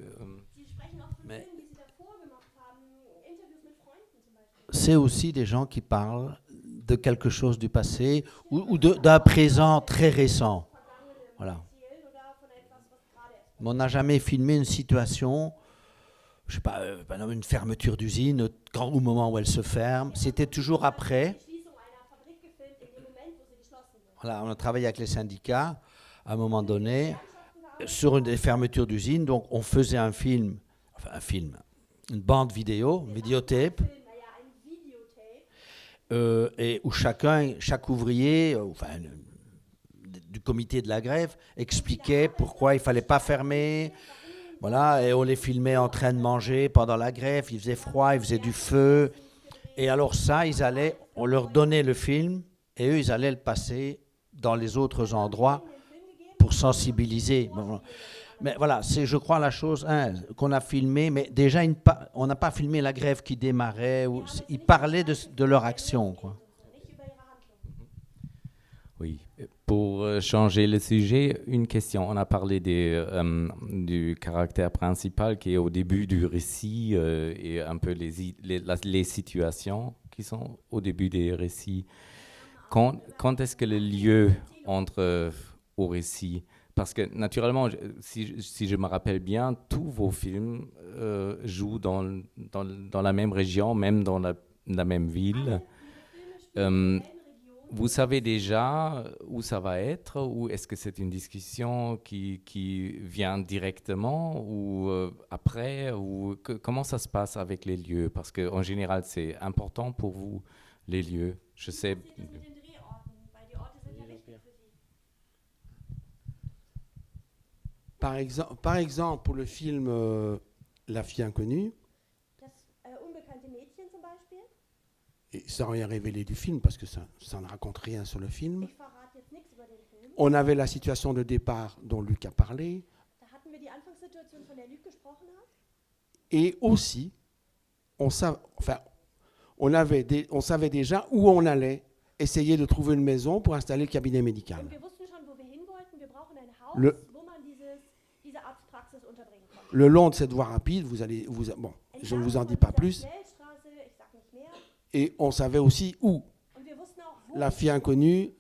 C'est aussi des gens qui parlent de quelque chose du passé ou d'un présent très récent. Voilà. Mais on n'a jamais filmé une situation, je sais pas, une fermeture d'usine, au moment où elle se ferme. C'était toujours après. Voilà, on a travaillé avec les syndicats à un moment donné sur une fermeture d'usine. Donc on faisait un film, une bande vidéo, une vidéotape. Et où chaque ouvrier, du comité de la grève, expliquait pourquoi il ne fallait pas fermer. Voilà, et on les filmait en train de manger pendant la grève, il faisait froid, il faisait du feu. Et alors ça, on leur donnait le film, et eux, ils allaient le passer dans les autres endroits pour sensibiliser. Bon, mais voilà, c'est, je crois, la chose qu'on a filmée, mais déjà, on n'a pas filmé la grève qui démarrait. Ils parlaient de leur action, quoi. Oui. Pour changer le sujet, une question. On a parlé du caractère principal qui est au début du récit et un peu les situations qui sont au début des récits. Quand est-ce que le lieu entre au récit? Parce que naturellement, si je me rappelle bien, tous vos films jouent dans la même région, même dans la même ville. Vous savez déjà où ça va être, ou est-ce que c'est une discussion qui vient directement ou après, ou comment ça se passe avec les lieux? Parce qu'en général, c'est important pour vous, les lieux. Je sais. Par exemple, pour le film La fille inconnue, et sans rien révéler du film, parce que ça ne raconte rien sur le film, on avait la situation de départ dont Luc a parlé, et aussi, on savait déjà où on allait essayer de trouver une maison pour installer le cabinet médical. Le long de cette voie rapide, je ne vous en dis pas plus. Et on savait aussi où la fille inconnue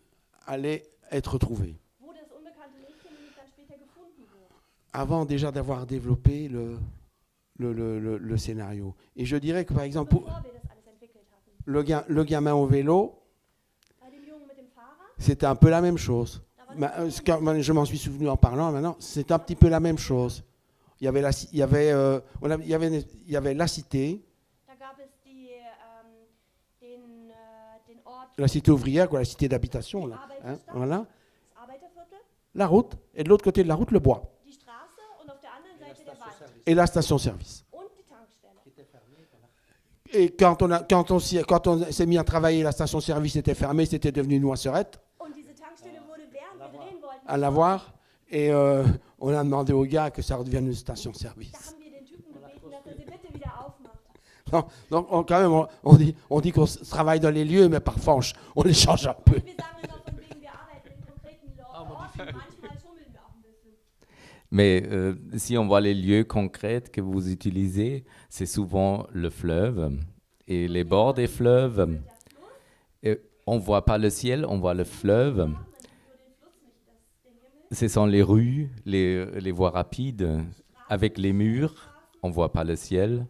allait être trouvée. Avant déjà d'avoir développé le scénario. Et je dirais que par exemple, le gamin au vélo, c'était un peu la même chose. Je m'en suis souvenu en parlant maintenant, c'est un petit peu la même chose. Il y avait la cité, la cité ouvrière, la cité d'habitation, là, voilà. La route, et de l'autre côté de la route, le bois. Et la station-service. Et quand on s'est mis à travailler, la station-service était fermée, c'était devenu Noisserette. À la voir. Et on a demandé au gars que ça redevienne une station-service. Donc quand même, on dit qu'on travaille dans les lieux, mais parfois on les change un peu. Mais si on voit les lieux concrets que vous utilisez, c'est souvent le fleuve et les bords des fleuves. Et on ne voit pas le ciel, on voit le fleuve. Ce sont les rues, les voies rapides avec les murs. On ne voit pas le ciel,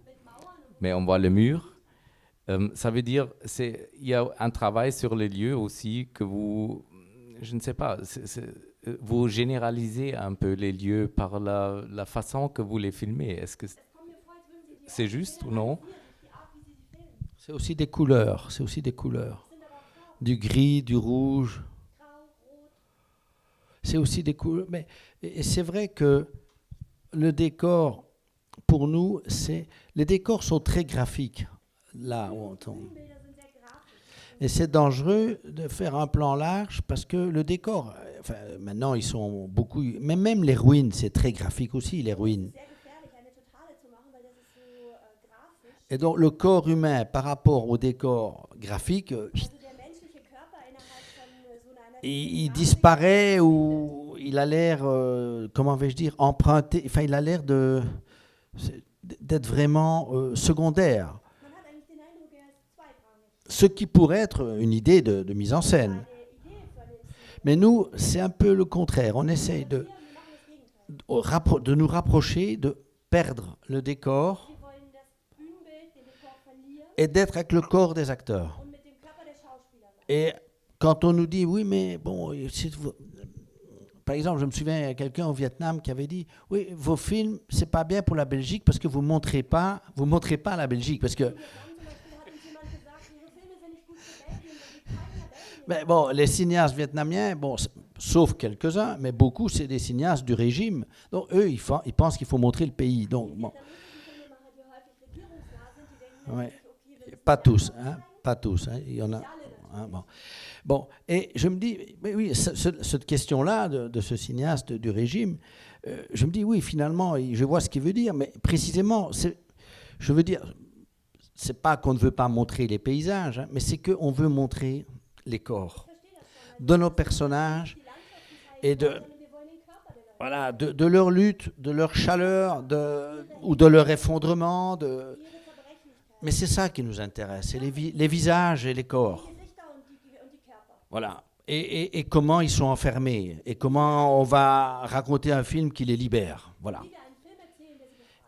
mais on voit le mur. Ça veut dire qu'il y a un travail sur les lieux aussi que vous je ne sais pas, vous généralisez un peu les lieux par la façon que vous les filmez. Est-ce que c'est juste ou non? C'est aussi des couleurs, c'est aussi des couleurs. Du gris, du rouge. C'est aussi des couleurs. Mais et c'est vrai que le décor, pour nous, les décors sont très graphiques. Là où on tombe. Et c'est dangereux de faire un plan large parce que le décor, enfin, maintenant ils sont beaucoup, mais même les ruines, c'est très graphique aussi, les ruines. Et donc le corps humain par rapport au décor graphique, il disparaît ou il a l'air, comment vais-je dire, emprunté, enfin il a l'air d'être vraiment secondaire. Ce qui pourrait être une idée de mise en scène. Mais nous, c'est un peu le contraire. On essaye de nous rapprocher, de perdre le décor et d'être avec le corps des acteurs. Et quand on nous dit, oui, mais bon, par exemple, je me souviens, il y a quelqu'un au Vietnam qui avait dit, oui, vos films, c'est pas bien pour la Belgique parce que vous montrez pas la Belgique, parce que mais bon, les cinéastes vietnamiens, bon, sauf quelques-uns, mais beaucoup, c'est des cinéastes du régime. Donc, eux, ils pensent qu'il faut montrer le pays. Donc, bon. Ouais. Pas tous, hein, pas tous. Hein, il y en a. Hein, bon. Bon, et je me dis, mais oui, cette question-là de ce cinéaste du régime, je me dis, oui, finalement, je vois ce qu'il veut dire, mais précisément, je veux dire, c'est pas qu'on ne veut pas montrer les paysages, hein, mais c'est qu'on veut montrer les corps de nos personnages et de leur lutte, de leur chaleur ou de leur effondrement. Mais c'est ça qui nous intéresse, c'est les visages et les corps. Voilà. Et comment ils sont enfermés et comment on va raconter un film qui les libère. Voilà.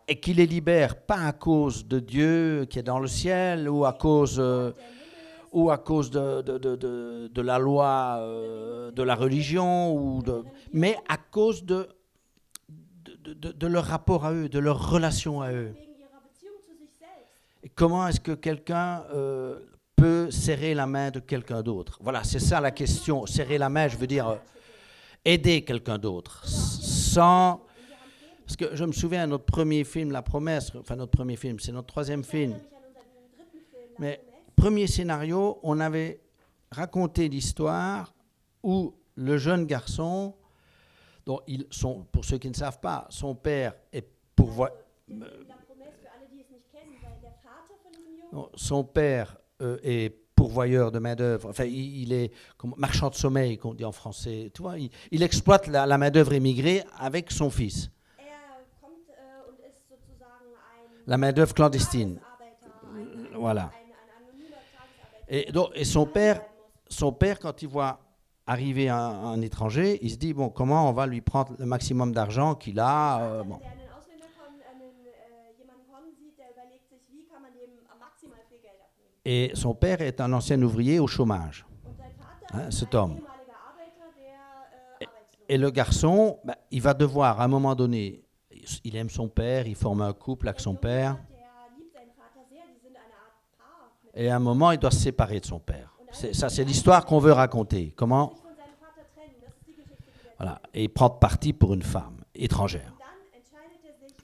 Et qui les libère pas à cause de Dieu qui est dans le ciel ou à cause de la loi de la religion, mais à cause de leur rapport à eux, de leur relation à eux. Et comment est-ce que quelqu'un peut serrer la main de quelqu'un d'autre? Voilà, c'est ça la question. Serrer la main, je veux dire aider quelqu'un d'autre. Sans... Parce que je me souviens, notre premier film, La Promesse, enfin notre premier film, c'est notre troisième film. Mais premier scénario, on avait raconté l'histoire où le jeune garçon, dont pour ceux qui ne savent pas, son père est pourvoyeur. Son père est pourvoyeur de main-d'œuvre. Enfin, il est marchand de sommeil, qu'on dit en français. Tu vois, il exploite la main-d'œuvre émigrée avec son fils. La main-d'œuvre clandestine. Voilà. Et son père, quand il voit arriver un étranger, il se dit, bon, comment on va lui prendre le maximum d'argent qu'il a bon. Et son père est un ancien ouvrier au chômage, hein, cet homme. Et le garçon, il va devoir, à un moment donné, il aime son père, il forme un couple avec son père. Et à un moment, il doit se séparer de son père. Ça, c'est l'histoire qu'on veut raconter. Comment? Voilà. Et il prend parti pour une femme étrangère.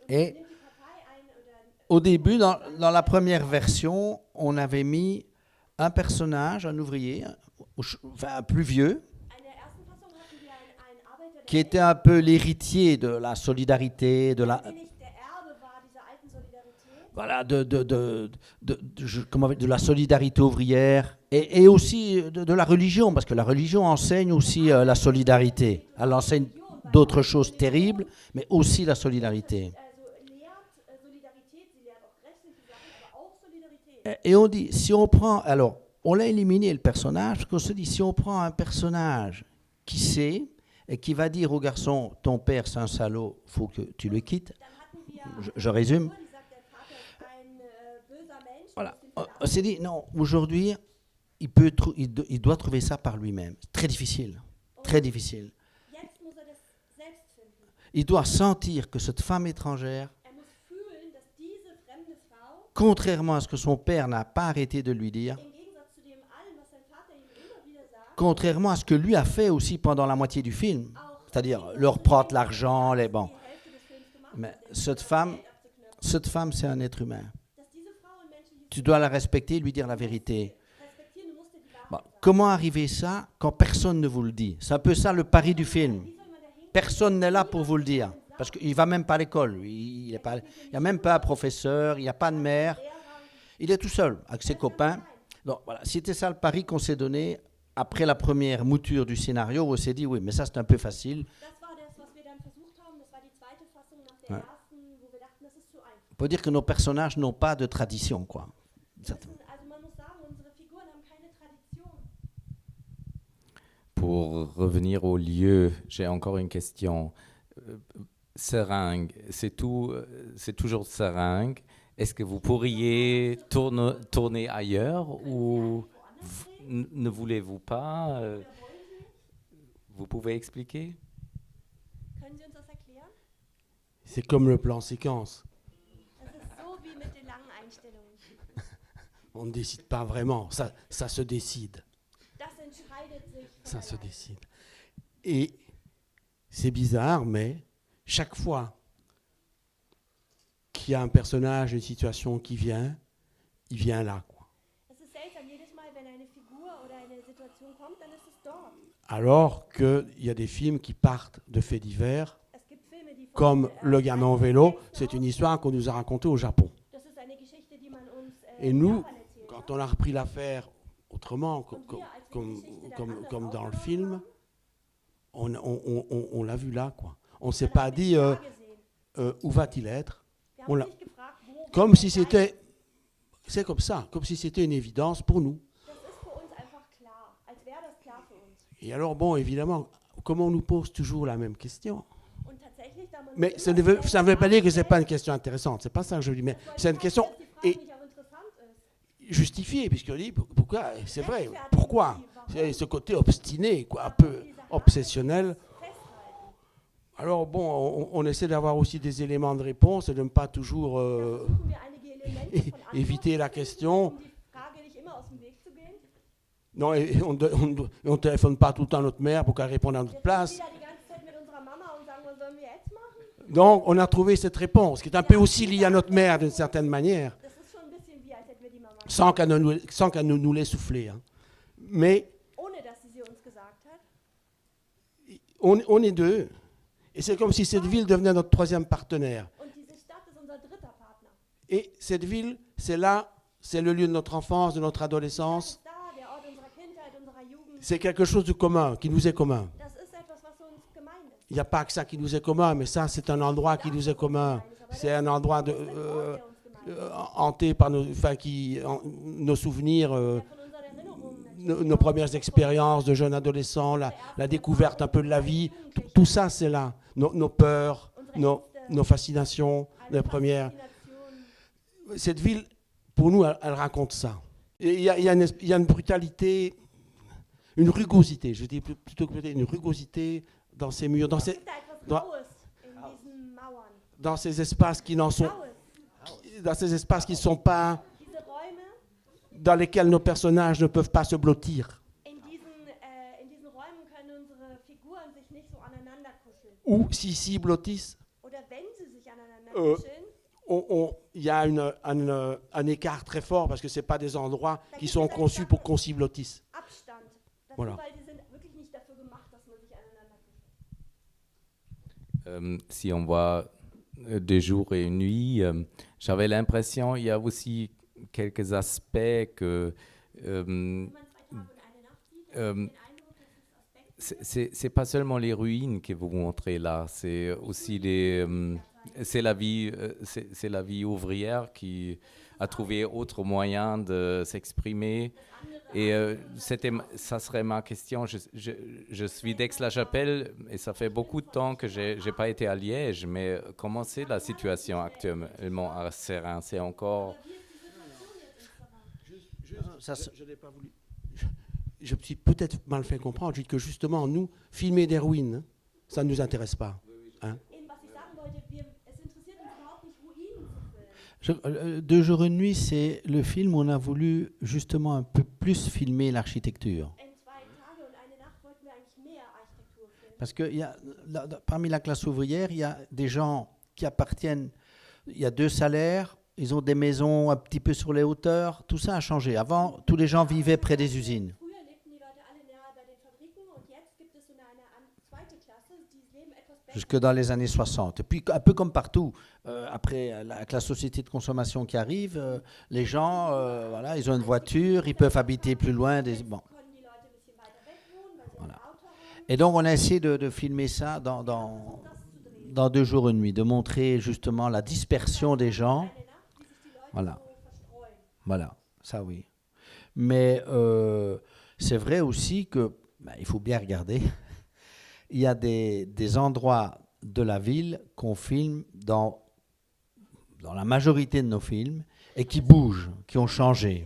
Et au début, dans la première version, on avait mis un personnage, un ouvrier, un plus vieux, qui était un peu l'héritier de la solidarité, de la solidarité ouvrière et aussi de la religion, parce que la religion enseigne aussi la solidarité. Elle enseigne d'autres choses terribles, mais aussi la solidarité. Et on dit, si on prend, alors, on l'a éliminé le personnage, parce qu'on se dit, si on prend un personnage qui sait et qui va dire au garçon, ton père c'est un salaud, faut que tu le quittes. Je résume. Voilà. On s'est dit, non, aujourd'hui, il doit trouver ça par lui-même. C'est très difficile. très difficile. Jetzt muss das selbst finden. Il doit sentir que cette femme étrangère, Muss fühlen, dass diese fremde Frau, contrairement à ce que son père n'a pas arrêté de lui dire, im Gegensatz zu dem allem, was sein Vater ihm immer wieder sagt, contrairement à ce que lui a fait aussi pendant la moitié du film, c'est-à-dire leur prendre l'argent, les bons. die Hälfte des Films gemacht Mais hat, cette femme, c'est un être humain. dass diese Frau ein menschliches Tu dois la respecter, lui dire la vérité. respektieren, du musst dir die Wahrheit Bon, comment arriver ça quand personne ne vous le dit? C'est un peu ça le pari du film. Personne n'est là pour vous le dire. Parce qu'il ne va même pas à l'école. Il n'y a même pas un professeur, il n'y a pas de mère. Il est tout seul avec ses copains. Donc voilà, c'était ça le pari qu'on s'est donné après la première mouture du scénario. On s'est dit, oui, mais ça c'est un peu facile. Das war das, was wir dann versucht haben. Das war die zweite Fassung nach der Ouais. ersten, wo wir dachten, das ist zu einfach. On peut dire que nos personnages n'ont pas de tradition, quoi. Also man muss sagen, unsere Figuren haben keine Tradition. Pour revenir au lieu, j'ai encore une question. Seringue, c'est tout, c'est toujours Seringue. Est-ce que vous pourriez tourner ailleurs ou ne voulez-vous pas Vous pouvez expliquer? Können Sie uns das erklären? C'est comme le plan séquence. Das ist so wie mit den langen Einstellungen. On ne décide pas vraiment, ça se décide. Das entscheidet sich von Ça se allein. décide. Et c'est bizarre, mais chaque fois qu'il y a un personnage, une situation qui vient, il vient là, quoi. Es ist seltsam, jedes Mal, wenn eine Figur oder eine Situation kommt, dann ist es dort. Alors qu'il y a des films qui partent de faits divers, Es gibt Filme, die von comme Le gamin au vélo, c'est une histoire qu'on nous a racontée au Japon. Das ist eine Geschichte, die man uns Et in nous, Japan erzählt quand hat. on a repris l'affaire autrement, Und wir, als wir die Geschichte dann anders comme dans le aufgenommen film, haben, on l'a vu là, quoi. On ne s'est dann pas haben wir dit es da gesehen. où va-t-il être. Wir on haben l'a- uns nicht gefragt, wo Comme wird si er sein. c'était, c'est comme ça, comme si c'était une évidence pour nous. Das ist für uns einfach klar, als wäre das klar für uns. Et alors, bon, évidemment, comme on nous pose toujours la même question, Und tatsächlich, da man mais uns ça immer ne veut, dieselbe ça ne veut pas Frage dire que ce n'est stellt, pas une question intéressante, c'est pas ça que je dis, mais das soll c'est une nicht question heißen, dass die Frage et nicht auch interessant ist. justifiée, puisqu'on dit pourquoi, c'est vrai, pourquoi c'est ce côté obstiné, quoi, un peu obsessionnel. Festhalten. Alors, bon, on essaie d'avoir aussi des éléments de réponse et de ne pas toujours Da versuchen wir einige Elemente von Antwort éviter la zu finden, question. um die Frage nicht immer aus dem Weg zu gehen. Non, et on ne téléphone pas tout le temps à notre mère pour qu'elle réponde à notre Wir place. sind wieder die ganze Zeit mit unserer Mama und sagen, was sollen wir jetzt machen? Donc, on a trouvé cette réponse, qui est un peu aussi liée à notre mère d'une certaine manière, Das ist schon ein bisschen wie, als hätten wir die Mama sans qu'elle ne nous l'ait soufflé, hein. Mais ohne dass sie uns gesagt hat. on est deux. Et c'est comme si cette ville devenait notre troisième partenaire. Und diese Stadt ist unser dritter Partner. Et cette ville, c'est là, c'est le lieu de notre enfance, de notre Das adolescence. ist da, der Ort unserer Kindheit, unserer Jugend. C'est quelque chose de commun, qui nous est commun. Das ist etwas, was uns gemein ist. Il n'y a pas que ça qui nous est commun, mais ça, c'est un endroit qui nous est commun. C'est un endroit Das ist ein Ort, der uns gemein ist. hanté par nos souvenirs, Der von unseren Erinnerungen natürlich nos premières expériences de jeunes adolescents, la découverte un peu de la vie. Tout ça, c'est là. Nos peurs, nos fascinations, les eine premières. Faszination. Cette ville, pour nous, elle raconte ça. Et il y a une brutalité, une rugosité, je dis plutôt que une rugosité dans ces murs, Es gibt da etwas Dans- Raues in diesen Mauern. dans ces espaces qui n'en sont, Raues. dans ces espaces qui ne sont pas, Diese Räume, dans lesquels nos personnages ne peuvent pas se blottir. in diesen Räumen können unsere Figuren sich nicht so aneinander kuscheln. Ou s'ils blottissent, Oder wenn sie sich aneinander Euh, kuscheln, il y a un écart très fort parce que ce pas des endroits qui sont conçus pour qu'on s'y blottisse. Abstand. Das Voilà. sind, weil die sind wirklich nicht dafür gemacht, dass man sich aneinander kuschelt. Si on voit des jours et une nuit, j'avais l'impression il y a aussi quelques aspects que Wenn man 2 Tage und eine Nacht sieht, ähm, den Eindruck, dass es Aspekte c'est pas seulement les ruines que vous montrez là, c'est aussi c'est la vie, c'est la vie ouvrière qui a trouvé autre moyen de s'exprimer. Et ça serait ma question. Je suis d'Aix-la-Chapelle et ça fait beaucoup de temps que j'ai pas été à Liège, mais comment c'est la situation actuellement à Seraing? C'est encore... Je n'ai pas voulu. je me suis peut-être mal fait comprendre. Je dis que justement, nous, filmer des ruines, ça ne nous intéresse pas. Hein. 2 jours une nuit, c'est le film où on a voulu justement un peu plus filmer l'architecture. Parce que parmi la classe ouvrière, il y a des gens qui appartiennent, il y a 2 salaires, ils ont des maisons un petit peu sur les hauteurs, tout ça a changé. Avant, tous les gens vivaient près des usines. Jusque dans les années 60. Et puis, un peu comme partout, après, avec la société de consommation qui arrive, les gens, voilà, ils ont une voiture, ils peuvent habiter plus loin. Bon. Voilà. Et donc, on a essayé de filmer ça dans 2 jours une nuit, de montrer justement la dispersion des gens. Voilà. Voilà, ça oui. Mais c'est vrai aussi que, il faut bien regarder. Il y a des endroits de la ville qu'on filme dans la majorité de nos films et qui bougent, qui ont changé.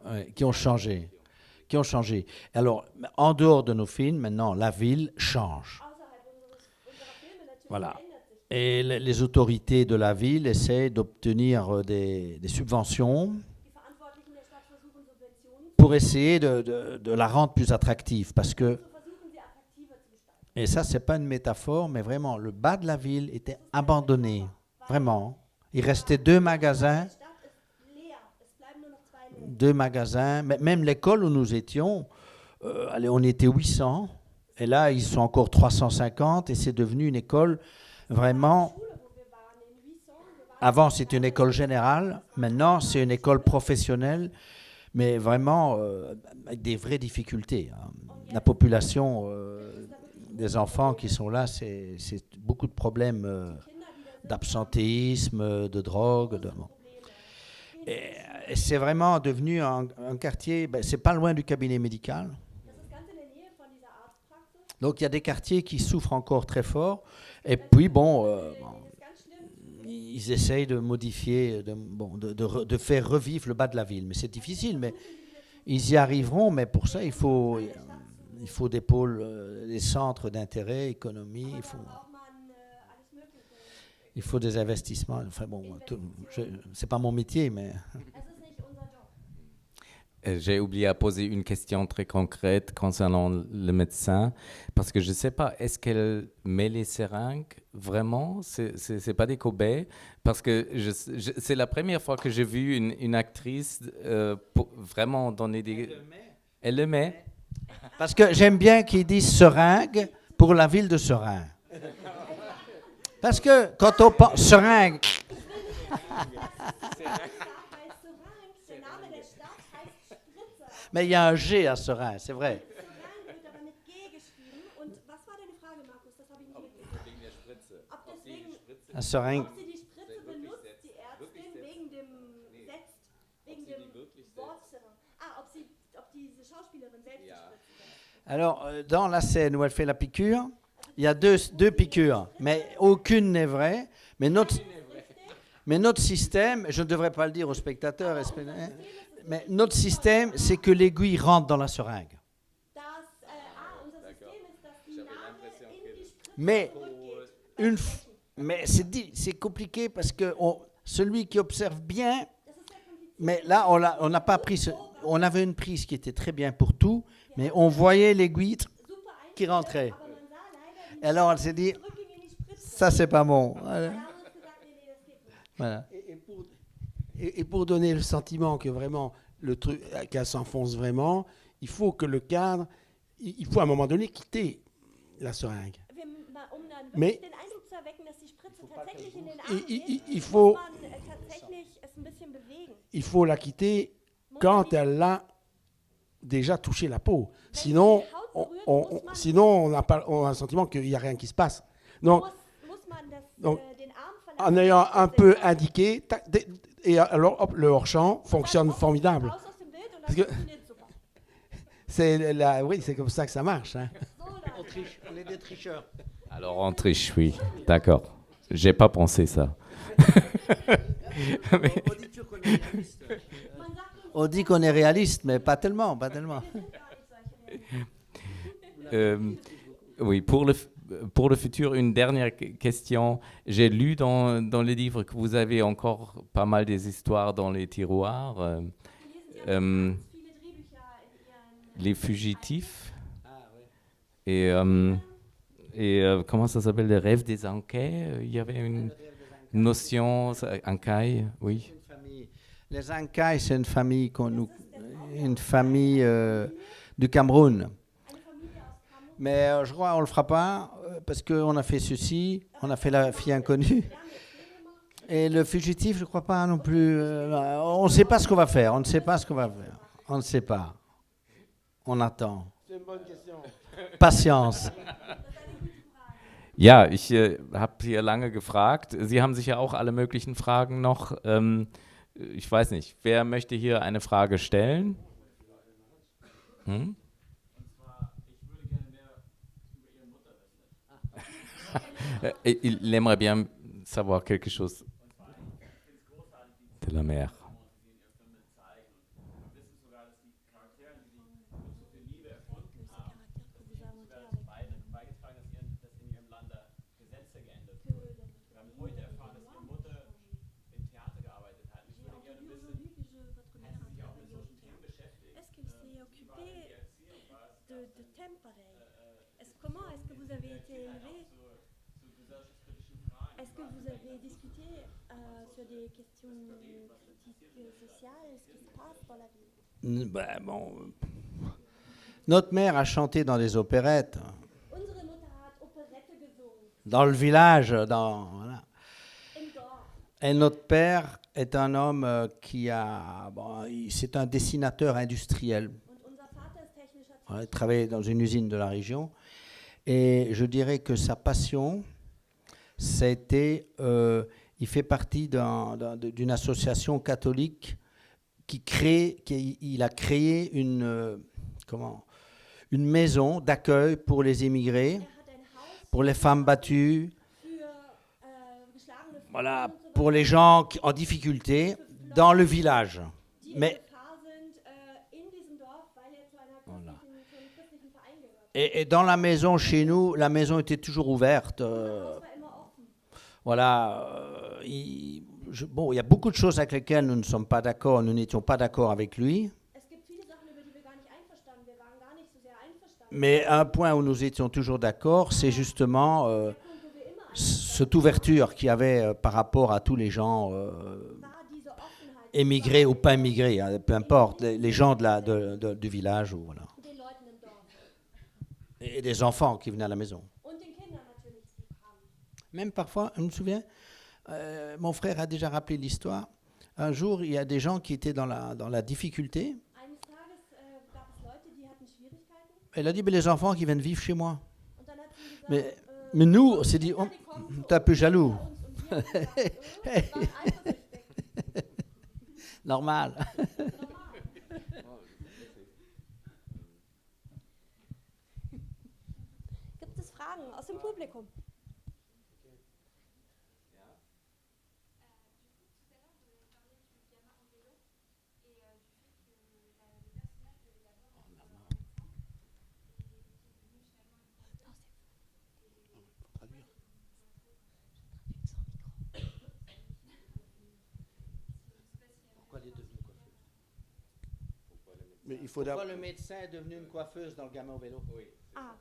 Ouais, qui ont changé. Alors, en dehors de nos films, maintenant, la ville change. Voilà. Et les autorités de la ville essaient d'obtenir des subventions pour essayer de la rendre plus attractive. Parce que, et ça, ce n'est pas une métaphore, mais vraiment, le bas de la ville était abandonné. Vraiment. Il restait 2 magasins. 2 magasins. Même l'école où nous étions, on était 800. Et là, ils sont encore 350. Et c'est devenu une école vraiment... Avant, c'était une école générale. Maintenant, c'est une école professionnelle. Mais vraiment, avec des vraies difficultés. Hein. La population des enfants qui sont là, c'est beaucoup de problèmes d'absentéisme, de drogue. Et c'est vraiment devenu un quartier, c'est pas loin du cabinet médical. Donc il y a des quartiers qui souffrent encore très fort. Et puis ils essayent de modifier, de faire revivre le bas de la ville. Mais c'est difficile, mais ils y arriveront. Mais pour ça, il faut des pôles, des centres d'intérêt, économie. Il faut des investissements. Enfin c'est pas mon métier, mais... J'ai oublié à poser une question très concrète concernant le médecin, parce que je ne sais pas, est-ce qu'elle met les seringues vraiment? C'est pas des cobayes? Parce que c'est la première fois que j'ai vu une actrice vraiment donner des... Elle le met? Parce que j'aime bien qu'ils disent seringue pour la ville de Seringue. Parce que quand on pense... Seringue... Mais il y a un G à Seringue, c'est vrai. À Seringue. Alors, dans la scène où elle fait la piqûre, il y a deux piqûres, mais aucune n'est vraie. Mais notre système, je ne devrais pas le dire aux spectateurs, mais notre système, c'est que l'aiguille rentre dans la seringue. Mais c'est compliqué parce que celui qui observe bien, mais là, on n'a pas pris on avait une prise qui était très bien pour tout, mais on voyait l'aiguille qui rentrait. Et alors, elle s'est dit, ça, c'est pas bon. Voilà. Et pour donner le sentiment que vraiment le truc qu'elle s'enfonce vraiment, il faut que le cadre, il faut à un moment donné quitter la seringue. Mais il faut la quitter quand elle a déjà touché la peau. Sinon, on a le sentiment qu'il n'y a rien qui se passe. Donc, en ayant un peu indiqué, et alors hop, le hors-champ fonctionne formidable. Parce que c'est comme ça que ça marche. Hein. On triche, on est des tricheurs. Alors on triche, oui, d'accord. J'ai pas pensé ça. On dit qu'on est réaliste, mais pas tellement, pas tellement. Oui, pour le futur, une dernière question. J'ai lu dans les livres que vous avez encore pas mal des histoires dans les tiroirs. Les fugitifs. Et comment ça s'appelle, les rêves des Ankais. Il y avait une notion, Ankais, oui. Les Ankais, c'est une famille du Cameroun. Mais je crois qu'on ne le fera pas parce qu'on a fait ceci, on a fait la fille inconnue. Et le fugitif, je ne crois pas non plus. On ne sait pas ce qu'on va faire. On ne sait pas ce qu'on va faire. On ne sait pas. On attend. C'est une bonne question. Patience. Ja, ich habe hier lange gefragt. Sie haben sicher auch alle möglichen Fragen noch. Ich weiß nicht, wer möchte hier eine Frage stellen? Il aimerait bien savoir quelque chose de la mère. Comment est-ce que vous avez été élevé? Est-ce que vous avez discuté sur des questions sociales, ce qui se passe dans la vie? Ben, bon. Notre mère a chanté dans des opérettes. Unsere Mutter hat Operette gesungen. Dans le village, voilà. Et notre père est un homme c'est un dessinateur industriel. Il travaillait dans une usine de la région. Et je dirais que sa passion, c'était, il fait partie d'une association catholique il a créé une maison d'accueil pour les immigrés, pour les femmes battues, voilà, pour les gens en difficulté dans le village. Mais voilà. Et dans la maison chez nous, la maison était toujours ouverte. Voilà. Il y a beaucoup de choses avec lesquelles nous ne sommes pas d'accord, nous n'étions pas d'accord avec lui. Mais un point où nous étions toujours d'accord, c'est justement cette ouverture qu'il y avait par rapport à tous les gens émigrés ou pas émigrés, hein, peu importe, les gens du village. Voilà. Et des enfants qui venaient à la maison. Même parfois, je me souviens, mon frère a déjà rappelé l'histoire. Un jour, il y a des gens qui étaient dans la difficulté. Elle a dit, mais les enfants qui viennent vivre chez moi. Mais nous, on s'est dit, oh, t'es un peu jaloux. Normal. Gibt es Fragen aus dem Publikum? Mais il faut Pourquoi le médecin est devenu une coiffeuse dans le gamin au vélo? Oui.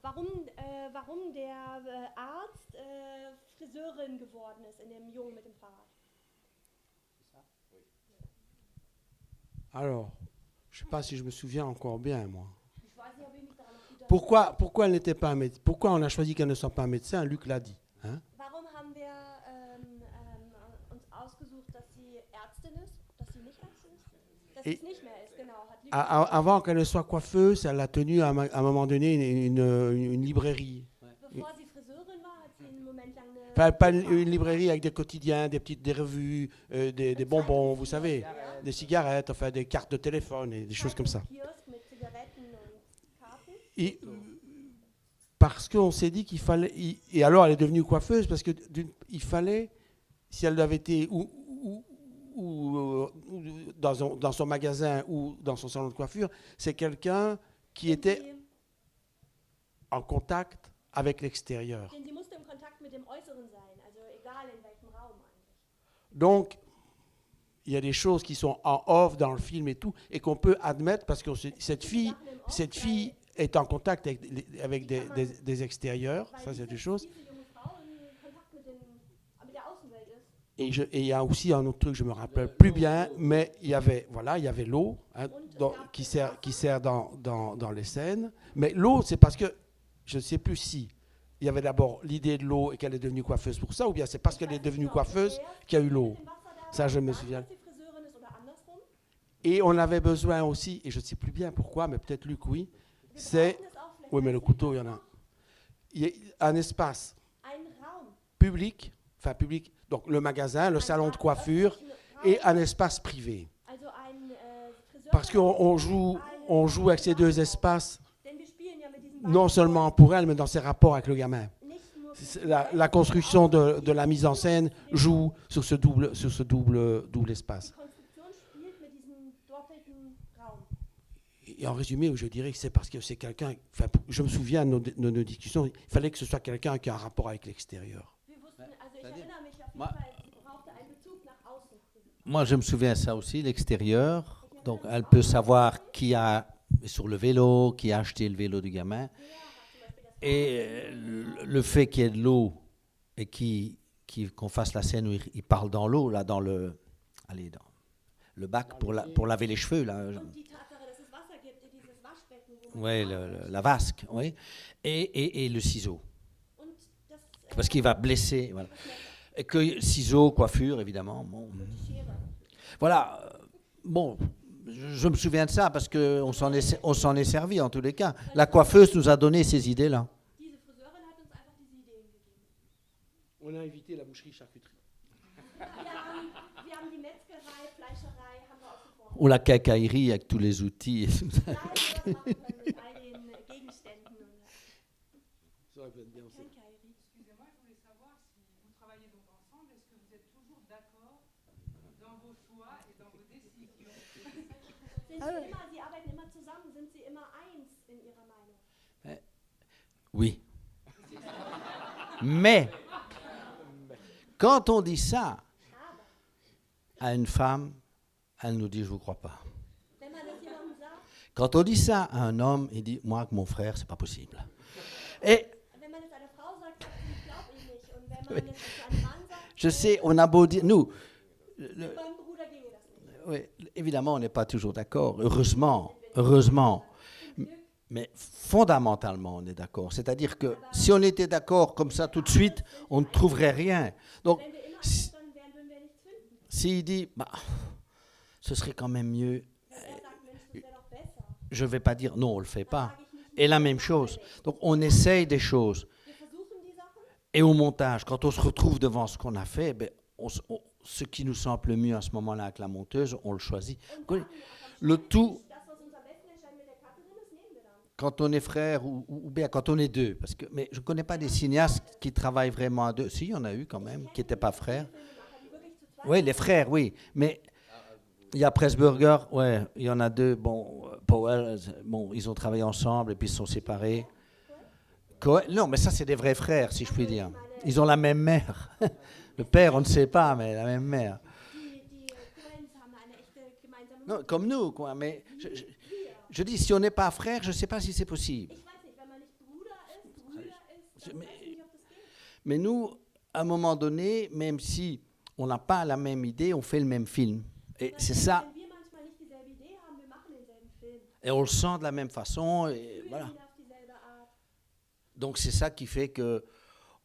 Warum der Arzt Friseurin geworden ist in dem Jungen mit dem Fahrrad? Alors, je ne sais pas si je me souviens encore bien, moi. Pourquoi elle n'était pas un médecin? Pourquoi on a choisi qu'elle ne soit pas un médecin? Luc l'a dit. Hein? Warum haben wir uns ausgesucht, dass sie Ärztin ist, dass sie nicht Ärztin ist? Dass sie es nicht mehr ist, genau. Avant qu'elle ne soit coiffeuse, elle a tenu à un moment donné une librairie. Bevor sie Friseurin war, hat sie einen Moment lang Pas une librairie avec des quotidiens, des revues, des bonbons, vous savez, des cigarettes, enfin des cartes de téléphone et des choses comme ça. Et, parce qu'on s'est dit qu'il fallait... Et alors elle est devenue coiffeuse parce qu'il fallait si elle avait été dans son magasin ou dans son salon de coiffure, c'est quelqu'un qui était en contact avec l'extérieur. Denn sie musste im Kontakt mit dem Äußeren sein, also egal in welchem Raum eigentlich. Donc, il y a des choses qui sont en off dans le film et tout, et qu'on peut admettre parce que cette fille est en contact avec des extérieurs, ça c'est des choses. Et il y a aussi un autre truc, je me rappelle plus bien, mais il y avait l'eau qui sert dans les scènes. Mais l'eau, c'est parce que, je ne sais plus si il y avait d'abord l'idée de l'eau et qu'elle est devenue coiffeuse pour ça, ou bien c'est parce qu'elle est devenue coiffeuse qu'il y a eu l'eau. Ça, je me souviens. Et on avait besoin aussi, et je ne sais plus bien pourquoi, mais peut-être Luc, oui, oui, mais le couteau, il y en a. Il y a un espace public, donc le magasin, le salon de coiffure, et un espace privé. Parce qu'on joue avec ces deux espaces, non seulement pour elle, mais dans ses rapports avec le gamin. La construction de la mise en scène joue sur ce double espace. Et en résumé, je dirais que c'est parce que c'est quelqu'un, je me souviens de nos discussions, il fallait que ce soit quelqu'un qui a un rapport avec l'extérieur. Moi, je me souviens de ça aussi, l'extérieur. Donc, elle peut savoir qui a sur le vélo, qui a acheté le vélo du gamin. Et le fait qu'il y ait de l'eau et qu'on fasse la scène où il parle dans l'eau, là, dans le bac pour laver les cheveux, là. Oui, la vasque, oui. Et le ciseau. Parce qu'il va blesser. Voilà. Et que ciseaux, coiffure, évidemment. Bon. Voilà. Bon, je me souviens de ça parce qu'on s'en est servi en tous les cas. La coiffeuse nous a donné ces idées-là. On a invité la boucherie-charcuterie. Ou la cacaillerie avec tous les outils. Oui. Mais, quand on dit ça à une femme, elle nous dit « je ne vous crois pas ». Quand on dit ça à un homme, il dit « moi, avec mon frère, c'est pas possible ». Et oui. Je sais, on a beau dire, nous, oui, évidemment, on n'est pas toujours d'accord, heureusement, mais fondamentalement, on est d'accord. C'est-à-dire que si on était d'accord comme ça tout de suite, on ne trouverait rien. Donc, s'il dit, ce serait quand même mieux, je ne vais pas dire non, on ne le fait pas. Et la même chose. Donc, on essaye des choses. Et au montage, quand on se retrouve devant ce qu'on a fait, ce qui nous semble le mieux à ce moment-là avec la monteuse, on le choisit. Le tout, quand on est frère ou bien quand on est deux, mais je ne connais pas des cinéastes qui travaillent vraiment à deux. Si, il y en a eu quand même, qui n'étaient pas frères. Oui, les frères, oui. Mais il y a Pressburger, ouais, il y en a deux. Bon, Powell, ils ont travaillé ensemble et puis ils se sont séparés. Non, mais ça, c'est des vrais frères, si je puis dire. Ils ont la même mère. Le père, on ne sait pas, mais la même mère. Non, comme nous, quoi. Mais je dis, si on n'est pas frère, je ne sais pas si c'est possible. Mais nous, à un moment donné, même si on n'a pas la même idée, on fait le même film. Et c'est ça. Et on le sent de la même façon, et voilà. Donc c'est ça qui fait que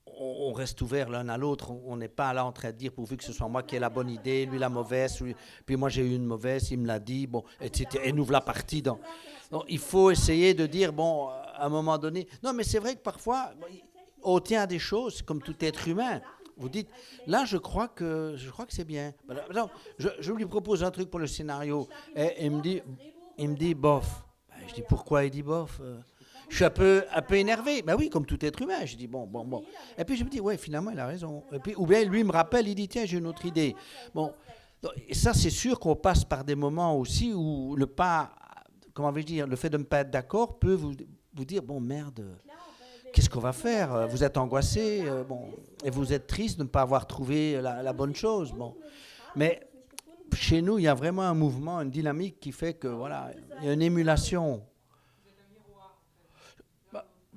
on reste ouvert l'un à l'autre. On n'est pas là en train de dire pourvu que ce soit moi qui ai la bonne idée, lui la mauvaise, puis moi j'ai eu une mauvaise, il me l'a dit, bon, etc. Et nous voilà partis. Donc il faut essayer de dire, bon, à un moment donné. Non, mais c'est vrai que parfois, on tient à des choses comme tout être humain. Vous dites, là, je crois que c'est bien. Non, je lui propose un truc pour le scénario, et il me dit bof. Je dis, pourquoi il dit bof? Je suis un peu énervé. Ben oui, comme tout être humain. Je dis bon. Et puis je me dis, ouais, finalement, il a raison. Et puis, ou bien lui me rappelle, il dit, tiens, j'ai une autre idée. Bon, et ça, c'est sûr qu'on passe par des moments aussi où le fait de ne pas être d'accord peut vous dire, bon, merde, qu'est-ce qu'on va faire? Vous êtes angoissé, et vous êtes triste de ne pas avoir trouvé la bonne chose. Bon. Mais chez nous, il y a vraiment un mouvement, une dynamique qui fait que, voilà, il y a une émulation.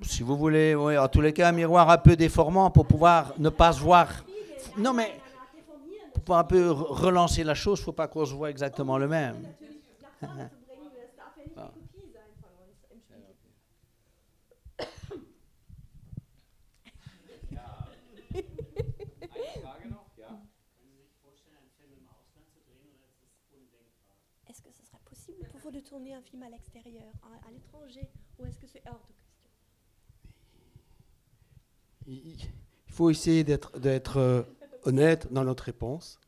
Si vous voulez, oui, en tous les cas, un miroir un peu déformant pour pouvoir ne pas se voir. Non, mais pour un peu relancer la chose, il ne faut pas qu'on se voit exactement le même. Est-ce que ce serait possible pour vous de tourner un film à l'extérieur, à l'étranger, ou est-ce que c'est hors de question? Il faut essayer d'être honnête dans notre réponse.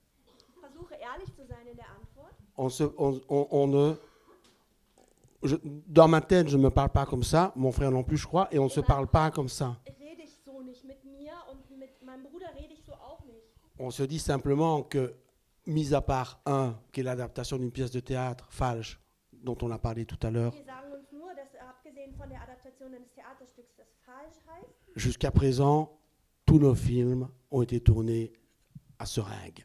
Dans ma tête, je ne me parle pas comme ça, mon frère non plus, je crois, et on ne se parle pas comme ça. On se dit simplement que, mis à part qui est l'adaptation d'une pièce de théâtre, Falsch, dont on a parlé tout à l'heure, jusqu'à présent, tous nos films ont été tournés à Seringue.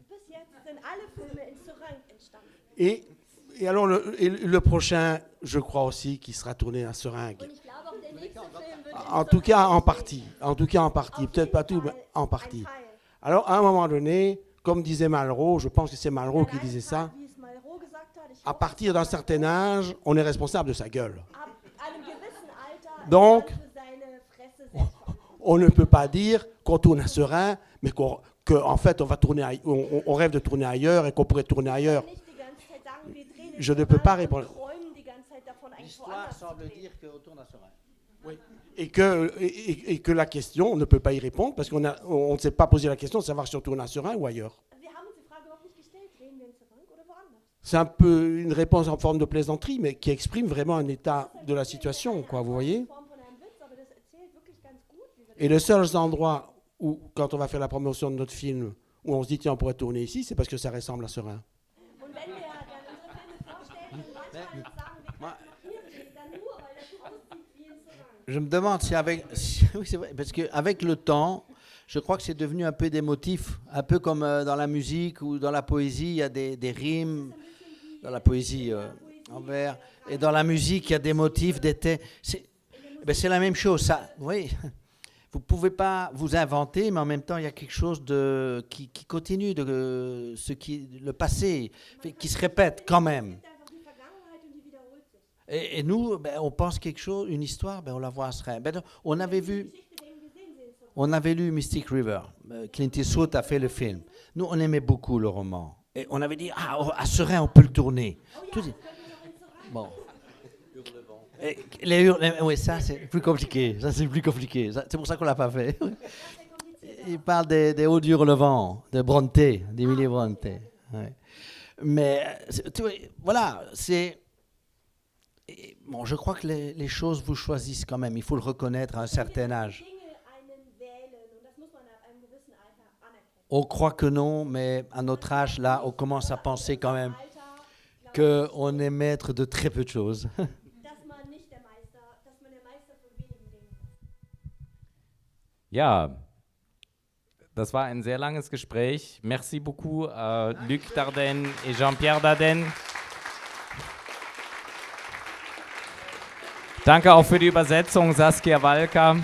Et alors, le prochain, je crois aussi, qui sera tourné à Seringue. En tout cas, en partie. Peut-être pas tout, mais en partie. Alors, à un moment donné, comme disait Malraux, je pense que c'est Malraux qui disait ça, à partir d'un certain âge, on est responsable de sa gueule. Donc, on ne peut pas dire qu'on tourne à Seringue, mais qu'en fait, on rêve de tourner ailleurs et qu'on pourrait tourner ailleurs. Je ne peux pas répondre. L'histoire semble dire qu'on tourne à Seringue. Oui. Et que la question, on ne peut pas y répondre parce qu'on ne s'est pas posé la question de savoir si on tourne à Seringue ou ailleurs. C'est un peu une réponse en forme de plaisanterie, mais qui exprime vraiment un état de la situation, quoi, vous voyez. Et le seul endroit où, quand on va faire la promotion de notre film, où on se dit, tiens, on pourrait tourner ici, c'est parce que ça ressemble à Seringue. Je me demande si oui, c'est vrai, parce qu'avec le temps, je crois que c'est devenu un peu des motifs, un peu comme dans la musique ou dans la poésie, il y a des rimes, dans la poésie en vers, et dans la musique, il y a des motifs, c'est la même chose, ça, oui. Vous ne pouvez pas vous inventer, mais en même temps, il y a quelque chose qui continue, le passé, qui se répète quand même. Et nous, on pense quelque chose, une histoire, on la voit à Seringue. On avait lu Mystic River. Clint Eastwood a fait le film. Nous, on aimait beaucoup le roman. Et on avait dit, à Seringue, on peut le tourner. Bon. Oui, ça, c'est plus compliqué. C'est pour ça qu'on ne l'a pas fait. Il parle des Hauts d'Hurlevent, de Bronte, d'Emily Bronte. Ouais. Mais, voilà, c'est... Bon, je crois que les choses vous choisissent quand même. Il faut le reconnaître à un certain âge. On croit que non, mais à notre âge, là, on commence à penser quand même qu'on est maître de très peu de choses. Ja, das war ein sehr langes Gespräch. Merci beaucoup, Luc Dardenne et Jean-Pierre Dardenne. Danke auch für die Übersetzung, Saskia Walker.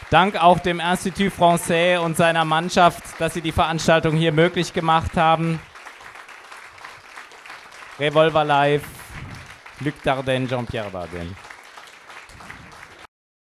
Dank auch dem Institut Français und seiner Mannschaft, dass sie die Veranstaltung hier möglich gemacht haben. Revolver Live, Luc Dardenne, Jean-Pierre Dardenne.